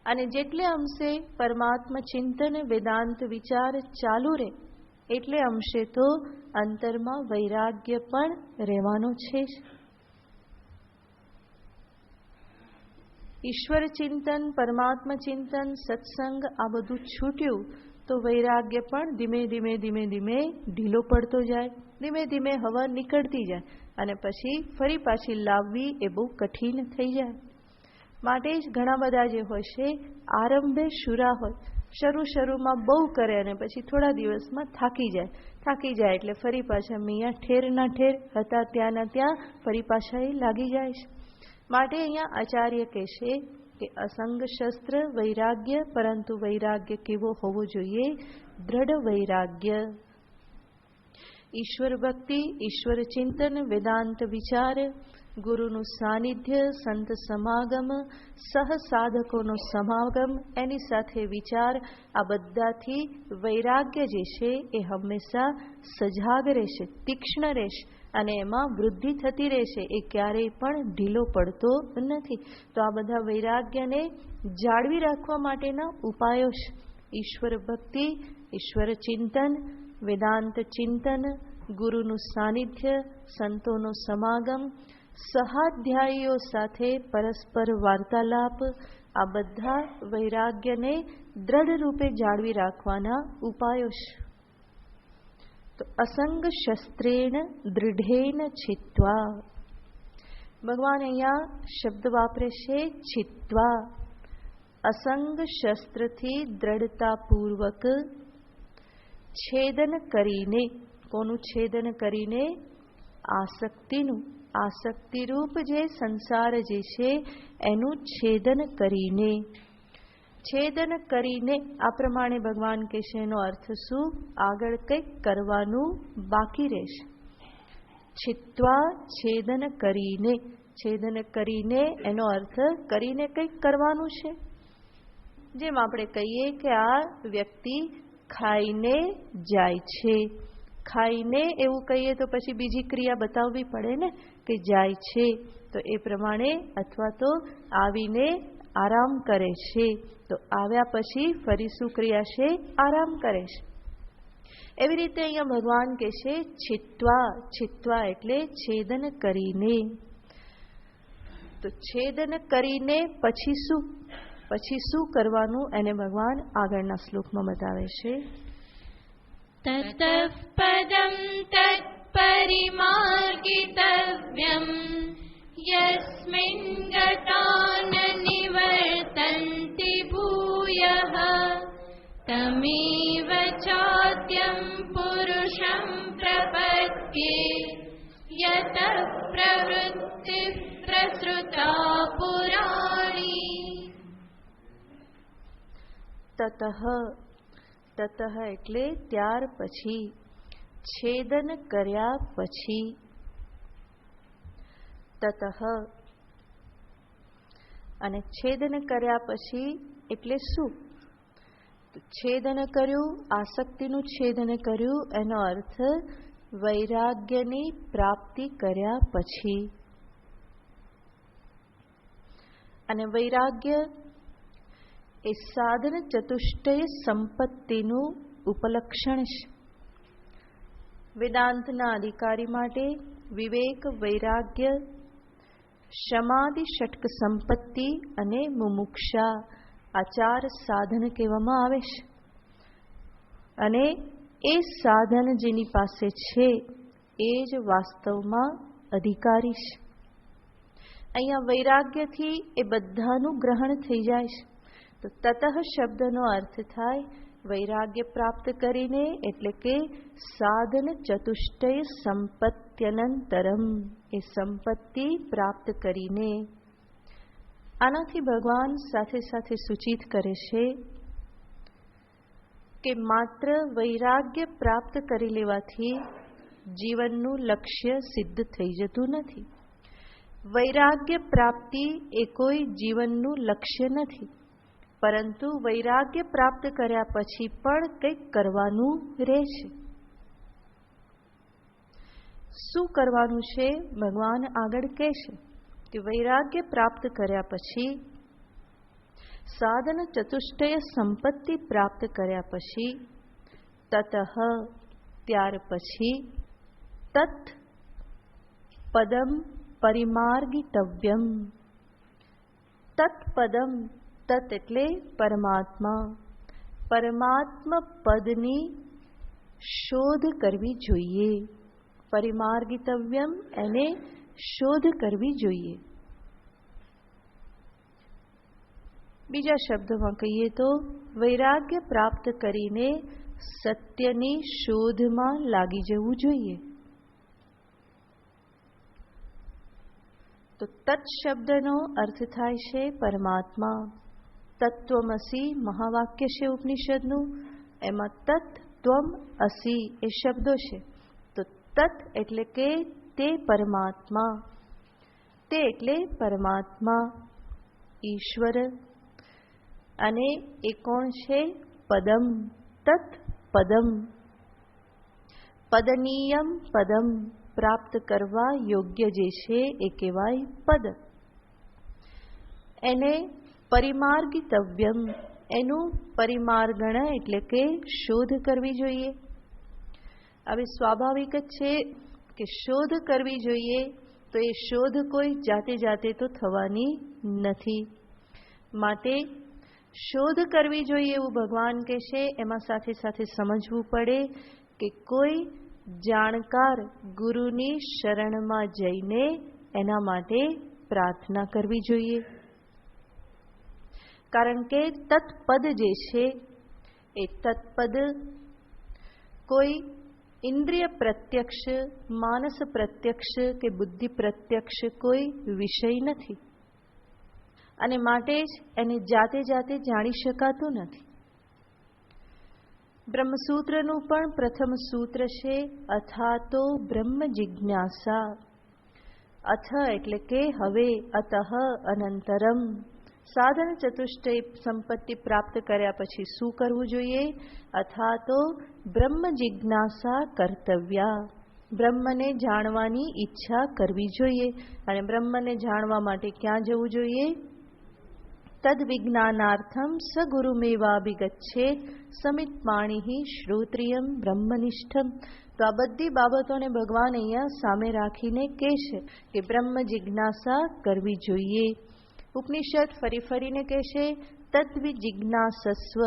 અને જેટલે અંશે પરમાત્મ ચિંતન, વેદાંત વિચાર ચાલુ રહે, એટલે અંશે તો અંતરમાં વૈરાગ્ય પણ રહેવાનો છે જ. ઈશ્વર ચિંતન, પરમાત્મ ચિંતન, સત્સંગ આ બધું છૂટ્યું તો વૈરાગ્ય પણ ધીમે ધીમે ધીમે ધીમે ઢીલો પડતો જાય, ધીમે ધીમે હવા નીકળતી જાય અને પછી ફરી પાછી લાવવી એ બહુ કઠિન થઈ જાય. માટે જ ઘણા બધા જે હોય છે આરંભે શુરા હોય, શરૂમાં બહુ કરે અને પછી થોડા દિવસમાં થાકી જાય એટલે ફરી પાછા મિયા ઠેરના ઠેર હતા ત્યાંના ત્યાં ફરી પાછા એ લાગી જાય છે. માટે અહીંયા આચાર્ય કહેશે કે અસંગ શસ્ત્ર વૈરાગ્ય, પરંતુ વૈરાગ્ય કેવો હોવો જોઈએ? દ્રઢ વૈરાગ્ય. ઈશ્વર ભક્તિ, ઈશ્વર ચિંતન, વેદાંત વિચાર, ગુરુનું સાનિધ્ય, સંત સમાગમ, સહસાધકોનો સમાગમ, એની સાથે વિચાર, આ બધાથી વૈરાગ્ય જે છે એ હંમેશા સજાગ રહેશે, તીક્ષ્ણ રહેશે અને એમાં વૃદ્ધિ થતી રહેશે, એ ક્યારેય પણ ઢીલો પડતો નથી. તો આ બધા વૈરાગ્યને જાળવી રાખવા માટેના ઉપાયો છે. ઈશ્વર ભક્તિ, ઈશ્વર ચિંતન, વેદાંત ચિંતન, ગુરુનું સાનિધ્ય, સંતોનો સમાગમ, સહાધ્યાયીઓ સાથે પરસ્પર વાર્તાલાપ, આ બધા વૈરાગ્યને દ્રઢ રૂપે જાળવી રાખવાના ઉપાયો છે. તો અસંગ શસ્ત્રેણ દૃઢેન છિત્વા. ભગવાન અહીંયા શબ્દ વાપરે છે છિત્વા. અસંગ શસ્ત્રથી દ્રઢતાપૂર્વક છેદન કરીને. કોનું છેદન કરીને? આસક્તિનું. આસક્તિરૂપ જે સંસાર જે છે એનું છેદન કરીને. છેદન કરીને આ પ્રમાણે ભગવાન કહેશે. એનો અર્થ શું? આગળ કંઈક કરવાનું બાકી રહેશે. છિત્વા, છેદન કરીને. છેદન કરીને એનો અર્થ કરીને કંઈક કરવાનું છે. જેમ આપણે કહીએ કે આ વ્યક્તિ ખાઈને જાય છે. ખાઈને એવું કહીએ તો પછી બીજી ક્રિયા બતાવવી પડે ને, કે જાય છે. તો એ પ્રમાણે, અથવા તો આવીને આરામ કરે છે. તો આવ્યા પછી ફરી શું ક્રિયા છે? આરામ કરે છે. એવી રીતે અહીંયા ભગવાન કહે છે છિત્વા. છિત્વા એટલે છેદન કરીને. તો છેદન કરીને પછી શું? પછી શું કરવાનું એને ભગવાન આગળના શ્લોકમાં બતાવે છે. તતઃ પદં તત્પરિમાર્ગિતવ્યં યસ્મિન ગતા ન નિવર્તન્તિ ભૂયઃ તમેવ ચાદ્યં પુરુષં પ્રપદ્યે યતઃ પ્રવૃત્તિ પ્રસૃતા પુરાણી. તતઃ. તતઃ એટલે ત્યાર પછી, છેદન કર્યા પછી. તતઃ. અને છેદન કર્યા પછી એટલે શું? છેદન કર્યું, આસક્તિનું છેદન કર્યું, એનો અર્થ વૈરાગ્યની પ્રાપ્તિ કર્યા પછી. અને વૈરાગ્ય એ સાધન ચતુષ્ટય સંપત્તિનું ઉપલક્ષણ છે. વેદાંતના અધિકારી માટે વિવેક, વૈરાગ્ય, સમાધિ, ષટક સંપત્તિ અને મુમુક્ષા, આ 4 સાધન કહેવામાં આવે છે. અને એ સાધન જેની પાસે છે એ જ વાસ્તવમાં અધિકારી છે. અહીંયા વૈરાગ્યથી એ બધાનું ગ્રહણ થઈ જાય છે. તો તતઃ શબ્દનો અર્થ થાય વૈરાગ્ય પ્રાપ્ત કરીને, એટલે કે સાધન ચતુષ્ટય સંપત્ત્યનંતરમ, એ સંપત્તિ પ્રાપ્ત કરીને. આનાથી ભગવાન સાથે સાથે સૂચિત કરે છે કે માત્ર વૈરાગ્ય પ્રાપ્ત કરી લેવાથી જીવનનું લક્ષ્ય સિદ્ધ થઈ જતું નથી. વૈરાગ્ય પ્રાપ્તિ એ કોઈ જીવનનું લક્ષ્ય નથી, પરંતુ વૈરાગ્ય પ્રાપ્ત કર્યા પછી પણ કંઈક કરવાનું રહે છે. શું કરવાનું છે? ભગવાન આગળ કહેશે કે વૈરાગ્ય પ્રાપ્ત કર્યા પછી, સાધન ચતુષ્ટય સંપત્તિ પ્રાપ્ત કર્યા પછી, તતઃ ત્યાર પછી, તત પદમ પરિમાર્ગિતવ્યમ. તત્પદમ, તત એટલે પરમાત્મા, પરમાત્મ પદની શોધ કરવી જોઈએ. પરિમાર્ગિતવ્યમ, એને શોધ કરવી જોઈએ. બીજા શબ્દોમાં કહીએ તો વૈરાગ્ય પ્રાપ્ત કરીને સત્યની શોધમાં લાગી જવું જોઈએ. તો તત્ શબ્દનો અર્થ થાય છે પરમાત્મા. તત્વમસી મહાવાક્ય છે ઉપનિષદનું, એમાં તત્, ત્વમ, અસી એ શબ્દો છે. તો તત્ એટલે કે તે પરમાત્મા, તે એટલે પરમાત્મા ઈશ્વર, અને એ કોણ છે? પદમ. તત્ પદમ, પદનીયમ પદમ, પ્રાપ્ત કરવા યોગ્ય જે છે એ કહેવાય પદ. એને પરિમાર્ગિતવ્યમ, એનું પરિમાર્ગણ એટલે કે શોધ કરવી જોઈએ. હવે સ્વાભાવિક જ છે કે શોધ કરવી જોઈએ, તો એ શોધ કોઈ જાતે જાતે તો થવાની નથી. માટે શોધ કરવી જોઈએ એવું ભગવાન કહે છે. એમાં સાથે સાથે સમજવું પડે કે કોઈ જાણકાર ગુરુની શરણમાં જઈને એના માટે પ્રાર્થના કરવી જોઈએ. કારણ કે તત્પદ જે છે એ તત્પદ કોઈ ઇન્દ્રિય પ્રત્યક્ષ, માનસ પ્રત્યક્ષ કે બુદ્ધિ પ્રત્યક્ષ કોઈ વિષય નથી, અને માટે જ એને જાતે જાતે જાણી શકાતું નથી. બ્રહ્મસૂત્રનું પણ પ્રથમ સૂત્ર છે અથાતો બ્રહ્મ જિજ્ઞાસા. અથ એટલે કે હવે, અતઃ અનંતરમ. સાધન ચતુષ્ટય સંપત્તિ પ્રાપ્ત કર્યા પછી શું કરવું જોઈએ? અથાતો બ્રહ્મ જિજ્ઞાસા કર્તવ્યા. બ્રહ્મને જાણવાની ઈચ્છા કરવી જોઈએ. અને બ્રહ્મને જાણવા માટે ક્યાં જવું જોઈએ? તદ વિજ્ઞાનાર્થમ સગુરુમેવાભિગચ્છેત સમિત પાણી શ્રોત્રિયમ બ્રહ્મનિષ્ઠમ. તો આ બધી બાબતોને ભગવાન અહીંયા સામે રાખીને કહે છે કે બ્રહ્મ જિજ્ઞાસા કરવી જોઈએ. ઉપનિષદ ફરી ફરીને કહેશે તદ્વિજિજ્ઞાસસ્વ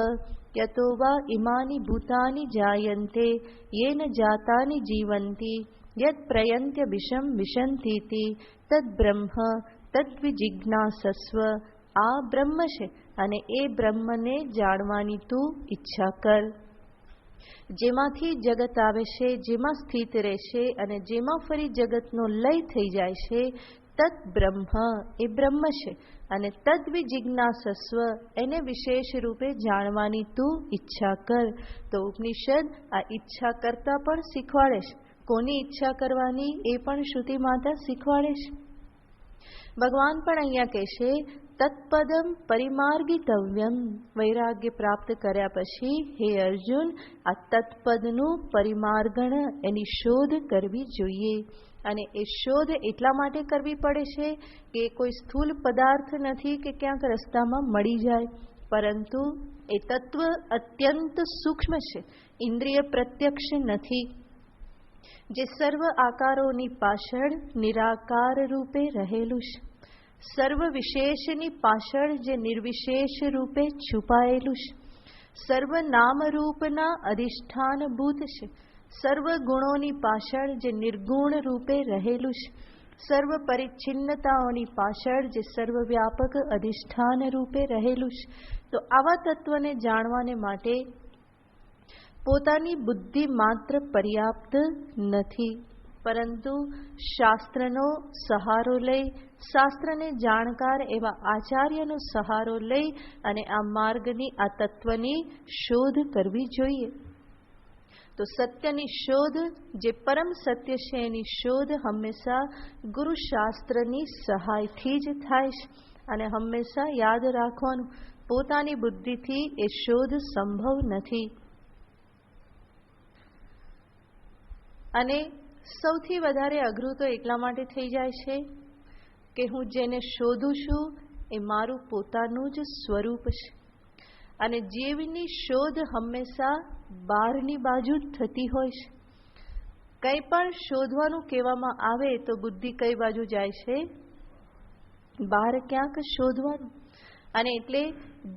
યતો વા ઇમાની ભૂતાની જાયન્તે યેન જાતાની જીવંતી યદ પ્રયંત્ય વિષમ વિશંતીતિ તદ બ્રહ્મ તદ્વિજિજ્ઞાસસ્વ. આ બ્રહ્મ છે અને એ બ્રહ્મને જાણવાની તું ઈચ્છા કર. જેમાંથી જગત આવે છે, જેમાં સ્થિત રહેશે અને જેમાં ફરી જગતનો લય થઈ જાય છે, તદ બ્રહ્મ એ બ્રહ્મ છે. અને તદ્વિજિજ્ઞાસસ્વ, એને વિશેષ રૂપે જાણવાની તું ઈચ્છા કર. તો ઉપનિષદ આ ઈચ્છા કરતા પણ શીખવાડે છે. કોની ઈચ્છા કરવાની એ પણ શ્રુતિ માતા શીખવાડે છે. ભગવાન પણ અહીંયા કહેશે તત્પદમ પરિમાર્ગિતવ્યમ. વૈરાગ્ય પ્રાપ્ત કર્યા પછી હે અર્જુન, આ તત્પદનું પરિમાર્ગણ, એની શોધ કરવી જોઈએ. અને એ શોધ એટલા માટે કરવી પડે છે કે કોઈ સ્થૂલ પદાર્થ નથી કે ક્યાંક રસ્તામાં મળી જાય, પરંતુ એ તત્વ અત્યંત સૂક્ષ્મ છે, ઇન્દ્રિય પ્રત્યક્ષ નથી, જે સર્વ આકારોની પાછળ નિરાકાર રૂપે રહેલું છે, સર્વ વિશેષની પાછળ જે નિર્વિશેષ રૂપે છુપાયેલું છે, સર્વ નામરૂપના અધિષ્ઠાનભૂત છે, સર્વ ગુણોની પાછળ જે નિર્ગુણ રૂપે રહેલું છે, સર્વ પરિચ્છિન્નતાઓની પાછળ જે સર્વવ્યાપક અધિષ્ઠાન રૂપે રહેલું છે. તો આવા તત્વને જાણવાને માટે પોતાની બુદ્ધિ માત્ર પર્યાપ્ત નથી, પરંતુ શાસ્ત્રનો સહારો લઈ, શાસ્ત્રને જાણકાર એવા આચાર્યનો સહારો લઈ અને આ માર્ગની, આ તત્વની શોધ કરવી જોઈએ. તો સત્યની શોધ, જે પરમ સત્ય છે એની શોધ હંમેશા ગુરુશાસ્ત્રની સહાયથી જ થાય છે. અને હંમેશા યાદ રાખવાનું, પોતાની બુદ્ધિથી એ શોધ સંભવ નથી. અને સૌથી વધારે અઘરું તો એટલા માટે થઈ જાય છે કે હું જેને શોધું છું એ મારું પોતાનું જ સ્વરૂપ છે. અને જીવની શોધ હંમેશા બહારની બાજુ જ થતી હોય છે. કંઈ પણ શોધવાનું કહેવામાં આવે તો બુદ્ધિ કઈ બાજુ જાય છે? બહાર ક્યાંક શોધવાનું. અને એટલે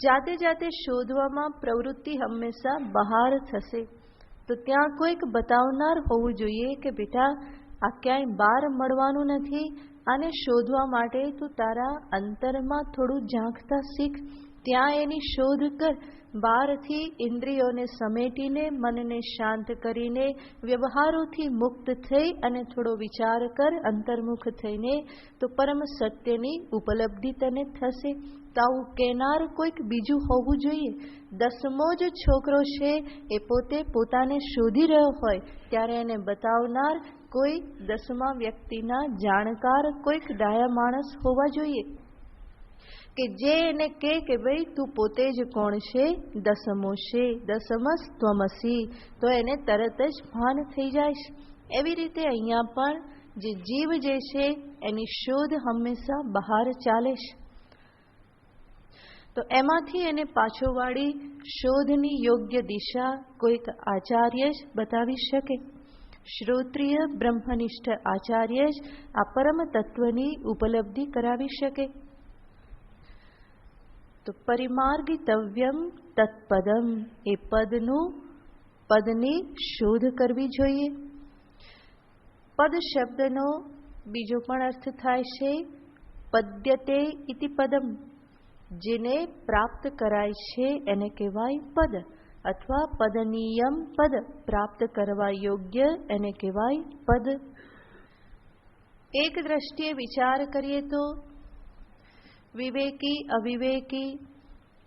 જાતે જાતે શોધવામાં પ્રવૃત્તિ હંમેશા બહાર થશે. તો ત્યાં કોઈક બતાવનાર હોવું જોઈએ કે બેટા આ ક્યાંય બહાર મળવાનું નથી, આને શોધવા માટે તું તારા અંતરમાં થોડું ઝાંખતા શીખ, ત્યાં એની શોધ કર. બહારથી ઇન્દ્રિયોને સમેટીને મનને શાંત કરીને વ્યવહારોથી મુક્ત થઈ અને થોડો વિચાર કર અંતર્મુખ થઈને, તો પરમ સત્યની ઉપલબ્ધિ તને થશે. તો આવું કહેનાર કોઈક બીજું હોવું જોઈએ. 10મો જ છોકરો છે એ પોતે પોતાને શોધી રહ્યો હોય ત્યારે એને બતાવનાર કોઈ 10મા વ્યક્તિના જાણકાર કોઈક ડાયા માણસ હોવા જોઈએ કે જે એને કહે કે ભાઈ તું પોતે જ કોણ છે, 10મો છે, 10મસ ત્વમસી, તો એને તરત જ ભાન થઈ જાય છે. એવી રીતે અહીંયા પણ જે જીવ જે છે એની શોધ હંમેશા બહાર ચાલે છે. તો એમાંથી એને પાછો વાળી શોધની યોગ્ય દિશા કોઈક આચાર્ય જ બતાવી શકે. શ્રોત્રિય બ્રહ્મનિષ્ઠ આચાર્ય જ આ પરમ તત્વની ઉપલબ્ધિ કરાવી શકે. તો પરિમાર્ગિતવ્યમ તત્પદમ, એ પદની શોધ કરવી જોઈએ. પદ શબ્દનો બીજો પણ અર્થ થાય છે પદ્યતે ઇતિ પદમ, જેને પ્રાપ્ત કરાય છે એને કહેવાય પદ, અથવા પદનીયમ પદ, પ્રાપ્ત કરવા યોગ્ય એને કહેવાય પદ. એક દ્રષ્ટિએ વિચાર કરીએ તો વિવેકી, અવિવેકી,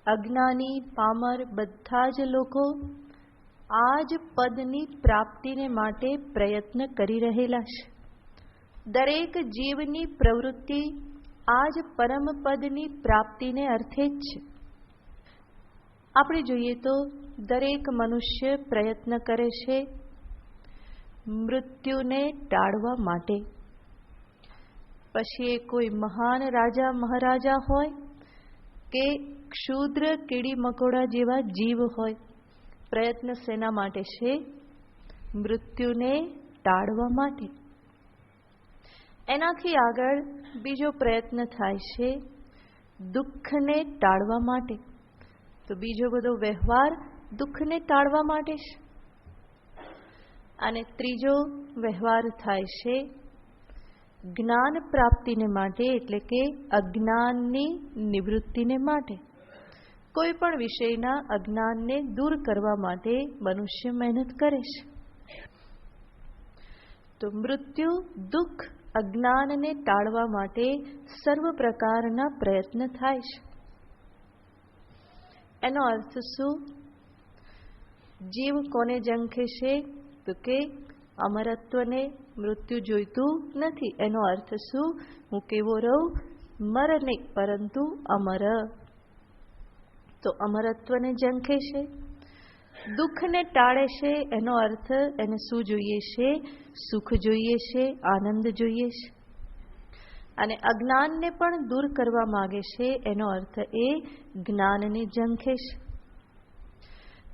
અજ્ઞાની, પામર બધા જ લોકો આ જ પદની પ્રાપ્તિને માટે પ્રયત્ન કરી રહેલા છે. દરેક જીવની પ્રવૃત્તિ આ જ પરમ પદની પ્રાપ્તિને અર્થે જ છે. આપણે જોઈએ તો દરેક મનુષ્ય પ્રયત્ન કરે છે મૃત્યુને ટાળવા માટે. પછી એ કોઈ મહાન રાજા મહારાજા હોય કે ક્ષુદ્ર કીડી મકોડા જેવા જીવ હોય, પ્રયત્ન શેના માટે છે? મૃત્યુને ટાળવા માટે. એનાથી આગળ બીજો પ્રયત્ન થાય છે દુઃખને ટાળવા માટે. તો બીજો બધો વ્યવહાર દુઃખને ટાળવા માટે છે. અને ત્રીજો વ્યવહાર થાય છે જ્ઞાન પ્રાપ્તિને માટે, એટલે કે અજ્ઞાનની નિવૃત્તિને માટે. કોઈ પણ વિષયના અજ્ઞાનને દૂર કરવા માટે મનુષ્ય મહેનત કરે છે. તો મૃત્યુ, દુઃખ, અજ્ઞાનને ટાળવા માટે સર્વ પ્રકારના પ્રયત્ન થાય છે. એનો અર્થ શું? જીવ કોને ઝંખે છે? તો કે અમરત્વને, મૃત્યુ જોઈતું નથી. એનો અર્થ શું? હું કેવો રહું? મર નહીં, પરંતુ અમર. તો અમરત્વને ઝંખે છે. દુઃખને ટાળે છે. એનો અર્થ એને શું જોઈએ છે? સુખ જોઈએ છે, આનંદ જોઈએ છે. અને અજ્ઞાનને પણ દૂર કરવા માગે છે. એનો અર્થ એ જ્ઞાનને ઝંખે છે.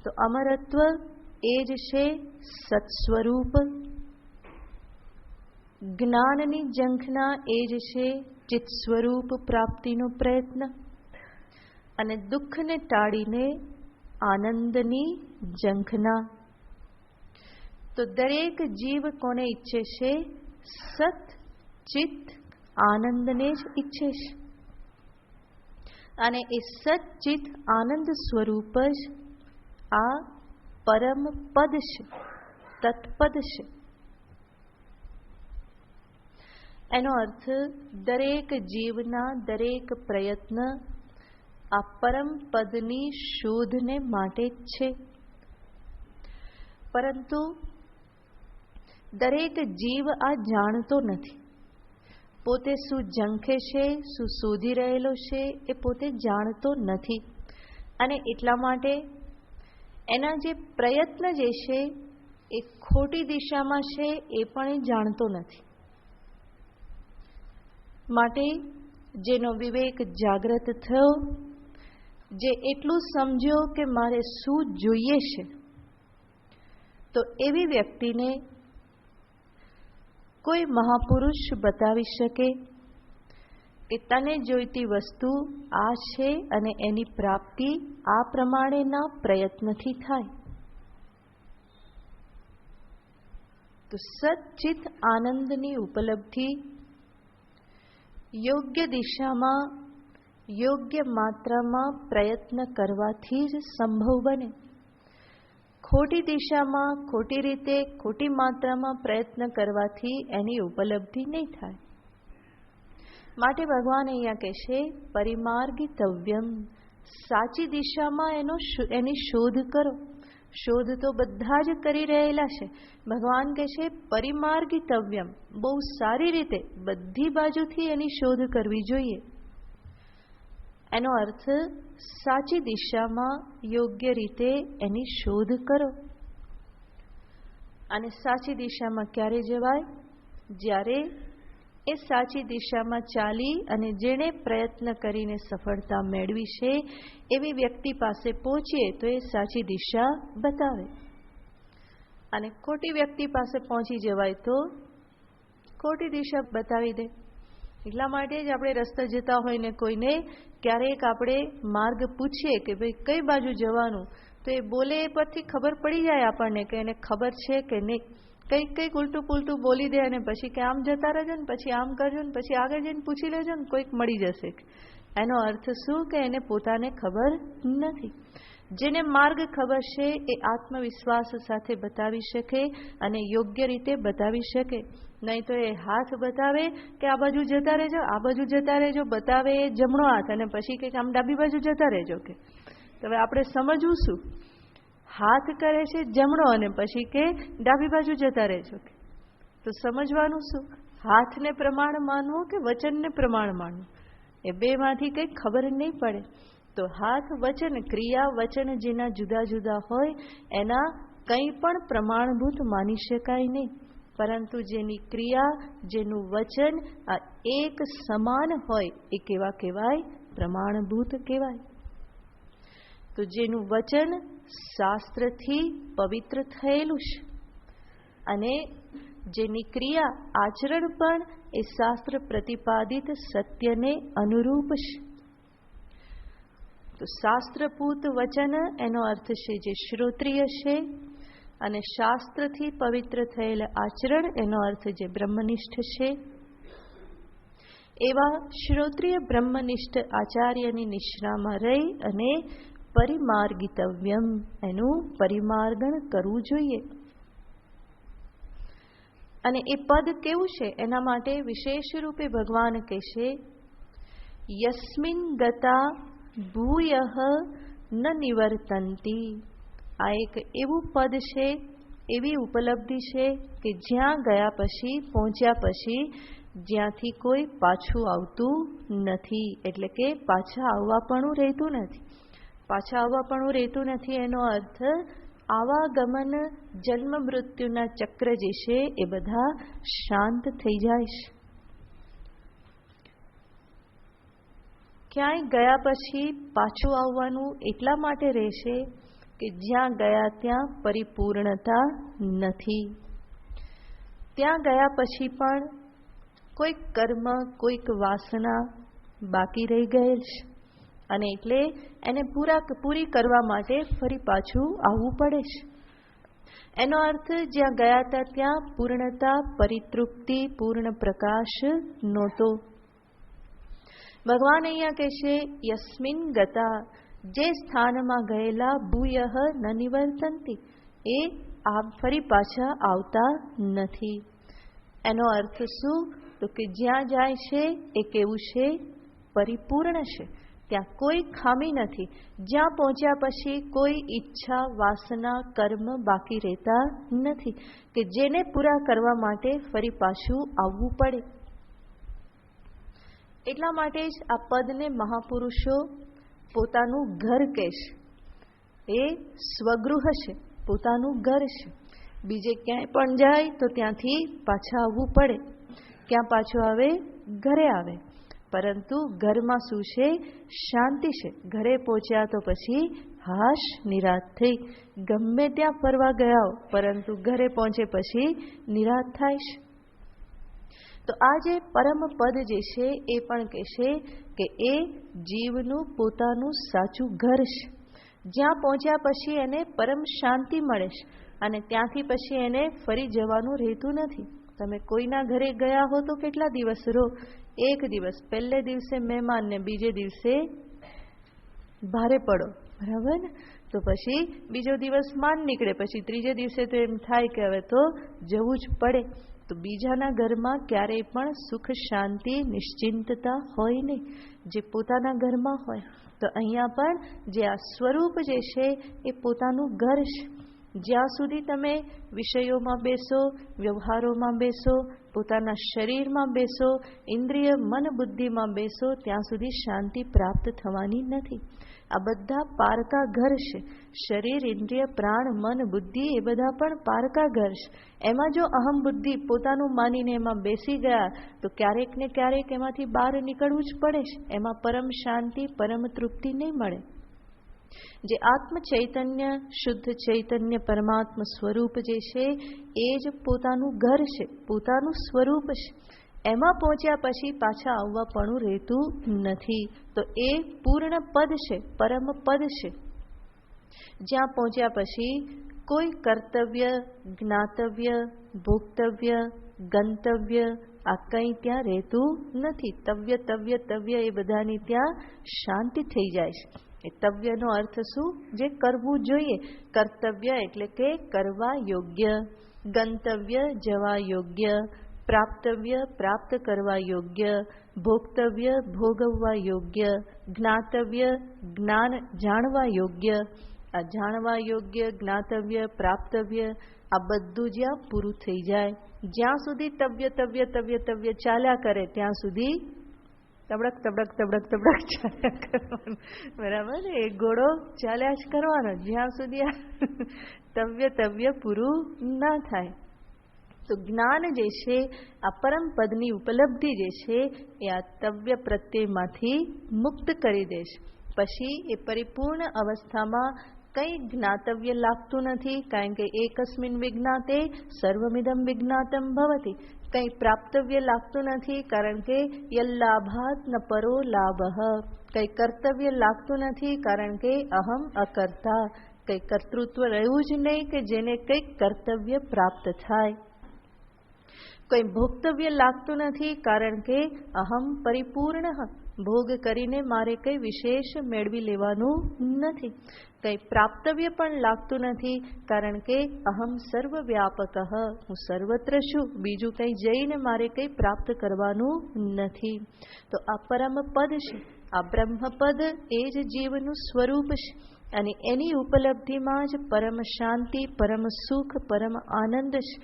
તો અમરત્વ એ જ છે સત્સ્વરૂપ. જ્ઞાનની ઝંખના એ જ છે ચિત્ત સ્વરૂપ પ્રાપ્તિનો પ્રયત્ન. અને દુઃખને ટાળીને આનંદની ઝંખના. તો દરેક જીવ કોને ઈચ્છે છે? સત ચિત્ત આનંદને જ ઈચ્છે છે. અને એ સચ્ચિત આનંદ સ્વરૂપ જ આ પરમ પદ છે, તત્પદ છે. એનો અર્થ દરેક જીવના દરેક પ્રયત્ન આ પરમ પદની શોધને માટે જ છે. પરંતુ દરેક જીવ આ જાણતો નથી. પોતે શું ઝંખે છે, શું શોધી રહેલો છે, એ પોતે જાણતો નથી. અને એટલા માટે એના જે પ્રયત્ન જે છે એ ખોટી દિશામાં છે એ પણ એ જાણતો નથી. માટે જેનો વિવેક જાગૃત થયો, જે એટલું સમજ્યો કે મારે શું જોઈએ છે, તો એવી વ્યક્તિને કોઈ મહાપુરુષ બતાવી શકે કે તને જોઈતી વસ્તુ આ છે અને એની પ્રાપ્તિ આ પ્રમાણેના પ્રયત્નથી થાય. તો સચ્ચિત આનંદની ઉપલબ્ધિ યોગ્ય દિશામાં યોગ્ય માત્રામાં પ્રયત્ન કરવાથી જ સંભવ બને. ખોટી દિશામાં ખોટી રીતે ખોટી માત્રામાં પ્રયત્ન કરવાથી એની ઉપલબ્ધિ નહીં થાય. માટે ભગવાન અહીંયા કહેશે પરિમાર્ગિતવ્યમ, સાચી દિશામાં એની શોધ કરો. શોધ તો બધા જ કરી રહેલા છે. ભગવાન કહેશે પરિમાર્ગિતવ્યમ, બહુ સારી રીતે બધી બાજુથી એની શોધ કરવી જોઈએ. એનો અર્થ સાચી દિશામાં યોગ્ય રીતે એની શોધ કરો. અને સાચી દિશામાં ક્યારે જવાય? જ્યારે એ સાચી દિશામાં ચાલી અને જેણે પ્રયત્ન કરીને સફળતા મેળવી છે એવી વ્યક્તિ પાસે પહોંચીએ તો એ સાચી દિશા બતાવે. અને ખોટી વ્યક્તિ પાસે પહોંચી જવાય તો ખોટી દિશા બતાવી દે. એટલા માટે જ આપણે રસ્તા જતા હોય ને કોઈને ક્યારેક આપણે માર્ગ પૂછીએ કે ભાઈ કઈ બાજુ જવાનું, તો એ બોલે એ પરથી ખબર પડી જાય આપણને કે એને ખબર છે કે નહીં. કંઈક ઉલટું પુલટું બોલી દે અને પછી કે આમ જતા રહેજો ને પછી આમ કરજો ને પછી આગળ જઈને પૂછી લેજો ને કોઈક મળી જશે. એનો અર્થ શું કે એને પોતાને ખબર નથી. જેને માર્ગ ખબર છે એ આત્મવિશ્વાસ સાથે બતાવી શકે અને યોગ્ય રીતે બતાવી શકે. નહીં તો એ હાથ બતાવે કે આ બાજુ જતા રહેજો, આ બાજુ જતા રહેજો, બતાવે એ જમણો હાથ અને પછી કે આમ ડાબી બાજુ જતા રહેજો. કે તો હવે આપણે સમજવું શું? હાથ કરે છે જમણો અને પછી કે ડાબી બાજુ જતા રહેજો. તો સમજવાનું શું? હાથને પ્રમાણ માનવું કે વચનને પ્રમાણ માનવું? એ બેમાંથી કંઈ ખબર નહીં પડે. તો હાથ વચન, ક્રિયા વચન જેના જુદા જુદા હોય એના કંઈ પણ પ્રમાણભૂત માની શકાય નહીં. પરંતુ જેની ક્રિયા જેનું વચન આ એક સમાન હોય એ કેવા કહેવાય? પ્રમાણભૂત કહેવાય. તો જેનું વચન શાસ્ત્રથી પવિત્ર થયેલું છે અને જેની ક્રિયા આચરણ પણ એ શાસ્ત્ર પ્રતિપાદિત સત્યને અનુરૂપ છે. તો શાસ્ત્રપૂત વચન એનો અર્થ છે જે શ્રોત્રિય છે અને શાસ્ત્રથી પવિત્ર થયેલ આચરણ એનો અર્થ જે બ્રહ્મનિષ્ઠ છે. એવા શ્રોત્રિય બ્રહ્મનિષ્ઠ આચાર્યની નિશ્રામાં રહી અને પરિમાર્ગિતવ્યમ એનું પરિમાર્ગણ કરવું જોઈએ. અને એ પદ કેવું છે એના માટે વિશેષ રૂપે ભગવાન કહેશે યસ્મિન ગતા ભૂયઃ ન નિવર્તન્તી. આ એક એવું પદ છે, એવી ઉપલબ્ધિ છે કે જ્યાં ગયા પછી પહોંચ્યા પછી જ્યાંથી કોઈ પાછું આવતું નથી. એટલે કે પાછા આવવાપણું રહેતું નથી. પાછા આવવાપણું રહેતું નથી એનો અર્થ આવાગમન જન્મ મૃત્યુના ચક્ર જે છે એ બધા શાંત થઈ જાય છે. ક્યાંય ગયા પછી પાછું આવવાનું એટલા માટે રહેશે કે જ્યાં ગયા ત્યાં પરિપૂર્ણતા નથી. ત્યાં ગયા પછી પણ કોઈક કર્મ કોઈક વાસના બાકી રહી ગયેલ છે અને એટલે એને પૂરી કરવા માટે ફરી પાછું આવવું પડે છે. એનો અર્થ જ્યાં ગયા હતા ત્યાં પૂર્ણતા, પરિતૃપ્તિ, પૂર્ણ પ્રકાશ નહોતો. ભગવાન અહીંયા કહેશે યસ્મિન ગતા, જે સ્થાનમાં ગયેલા ભૂયઃ ન નિવર્તન્તિ, એ ફરી પાછા આવતા નથી. એનો અર્થ શું? તો કે જ્યાં જાય છે એ કેવું છે? પરિપૂર્ણ છે. ત્યાં કોઈ ખામી નથી. જ્યાં પહોંચ્યા પછી કોઈ ઈચ્છા, વાસના, કર્મ બાકી રહેતા નથી કે જેને પૂરા કરવા માટે ફરી પાછું આવવું પડે. એટલા માટે જ આ પદને મહાપુરુષો પોતાનું ઘર કહેશે. એ સ્વગૃહ છે, પોતાનું ઘર છે. બીજે ક્યાંય પણ જાય તો ત્યાંથી પાછા આવવું પડે. ક્યાં પાછું આવે? ઘરે આવે. પરંતુ ઘરમાં શું છે? શાંતિ છે. ઘરે પહોંચ્યા તો પછી હાશ નિરાશ થઈ. ગમે ત્યાં ફરવા ગયા હો પરંતુ ઘરે પહોંચે પછી નિરાશ થાય છે. તો આ જે પરમ પદ જે છે એ પણ કહેશે કે એ જીવનું પોતાનું સાચું ઘર છે, જ્યાં પહોંચ્યા પછી એને પરમ શાંતિ મળે છે અને ત્યાંથી પછી એને ફરી જવાનું રહેતું નથી. તમે કોઈના ઘરે ગયા હો તો કેટલા દિવસ રહો? એક દિવસ. પહેલે દિવસે મહેમાન ને બીજે દિવસે ભારે પડો, બરાબર ને? તો પછી બીજો દિવસ માન નીકળે, પછી ત્રીજે દિવસે તો એમ થાય કે હવે તો જવું જ પડે. તો બીજાના ઘરમાં ક્યારેય પણ સુખ શાંતિ નિશ્ચિંતતા હોય નહીં, જે પોતાના ઘરમાં હોય. તો અહીંયા પણ જે આ સ્વરૂપ જે છે એ પોતાનું ઘર છે. જ્યાં સુધી તમે વિષયોમાં બેસો, વ્યવહારોમાં બેસો, પોતાના શરીરમાં બેસો, ઇન્દ્રિય મન બુદ્ધિમાં બેસો, ત્યાં સુધી શાંતિ પ્રાપ્ત થવાની નથી. આ બધા પારકા ઘર છે. શરીર, ઇન્દ્રિય, પ્રાણ, મન, બુદ્ધિ એ બધા પણ પારકા ઘર છે. એમાં જો અહમ બુદ્ધિ પોતાનું માનીને એમાં બેસી ગયા તો ક્યારેક ને ક્યારેક એમાંથી બહાર નીકળવું જ પડે છે. એમાં પરમ શાંતિ, પરમ તૃપ્તિ નહીં મળે. જે આત્મ ચૈતન્ય, શુદ્ધ ચૈતન્ય પરમાત્મા સ્વરૂપ જે છે એ જ પોતાનું ઘર છે, પોતાનું સ્વરૂપ છે. એમાં પહોંચ્યા પછી પાછા આવવાપણું રહેતું નથી. તો એ પૂર્ણ પદ છે, પરમ પદ છે. જ્યાં પહોંચ્યા પછી કોઈ કર્તવ્ય, જ્ઞાતવ્ય, ભોક્તવ્ય, ગંતવ્ય આ કંઈ ત્યાં રહેતું નથી. તવ્ય તવ્ય તવ્ય એ બધાની ત્યાં શાંતિ થઈ જાય છે. એ તવ્યનો અર્થ શું? જે કરવું જોઈએ. કર્તવ્ય એટલે કે કરવા યોગ્ય, ગંતવ્ય જવા યોગ્ય, પ્રાપ્તવ્ય પ્રાપ્ત કરવા યોગ્ય, ભોક્તવ્ય ભોગવવા યોગ્ય, જ્ઞાતવ્ય જ્ઞાન જાણવા યોગ્ય. આ જાણવા યોગ્ય, જ્ઞાતવ્ય, પ્રાપ્તવ્ય આ બધું જ્યાં પૂરું થઈ જાય, જ્યાં સુધી તવ્ય તવ્ય તવ્ય તવ્ય ચાલ્યા કરે ત્યાં સુધી તબડક તબડક તબડક તબડક ચાલ્યા કરવાનું, બરાબર? એ ઘોડો ચાલ્યા જ કરવાનો જ્યાં સુધી તવ્ય તવ્ય પૂરું ના થાય. તો જ્ઞાન જે છે આ પરમ પદની ઉપલબ્ધિ જે છે એ આ તવ્ય પ્રત્યયમાંથી મુક્ત કરી દેશે. પછી એ પરિપૂર્ણ અવસ્થામાં કંઈ જ્ઞાતવ્ય લાગતું નથી, કારણ કે એકસ્મિન વિજ્ઞાતે સર્વમિદમ વિજ્ઞાતમ ભવતી. કંઈ પ્રાપ્તવ્ય લાગતું નથી, કારણ કે યલ્લાભાત ન પરો લાભ. કંઈ કર્તવ્ય લાગતું નથી, કારણ કે અહમ અકર્તા. કંઈ કર્તૃત્વ રહ્યું જ નહીં કે જેને કંઈક કર્તવ્ય પ્રાપ્ત થાય. કોઈ ભોક્તવ્ય લાગતું નથી, કારણ કે અહમ પરિપૂર્ણ. ભોગ કરીને મારે કંઈ વિશેષ મેળવી લેવાનું નથી. કંઈ પ્રાપ્તવ્ય પણ લાગતું નથી, કારણ કે અહમ સર્વવ્યાપક. હું સર્વત્ર છું, બીજું કંઈ જઈને મારે કંઈ પ્રાપ્ત કરવાનું નથી. તો આ પરમ પદ છે, આ બ્રહ્મપદ એ જ જીવનું સ્વરૂપ છે. અને એની ઉપલબ્ધિમાં જ પરમ શાંતિ, પરમ સુખ, પરમ આનંદ છે.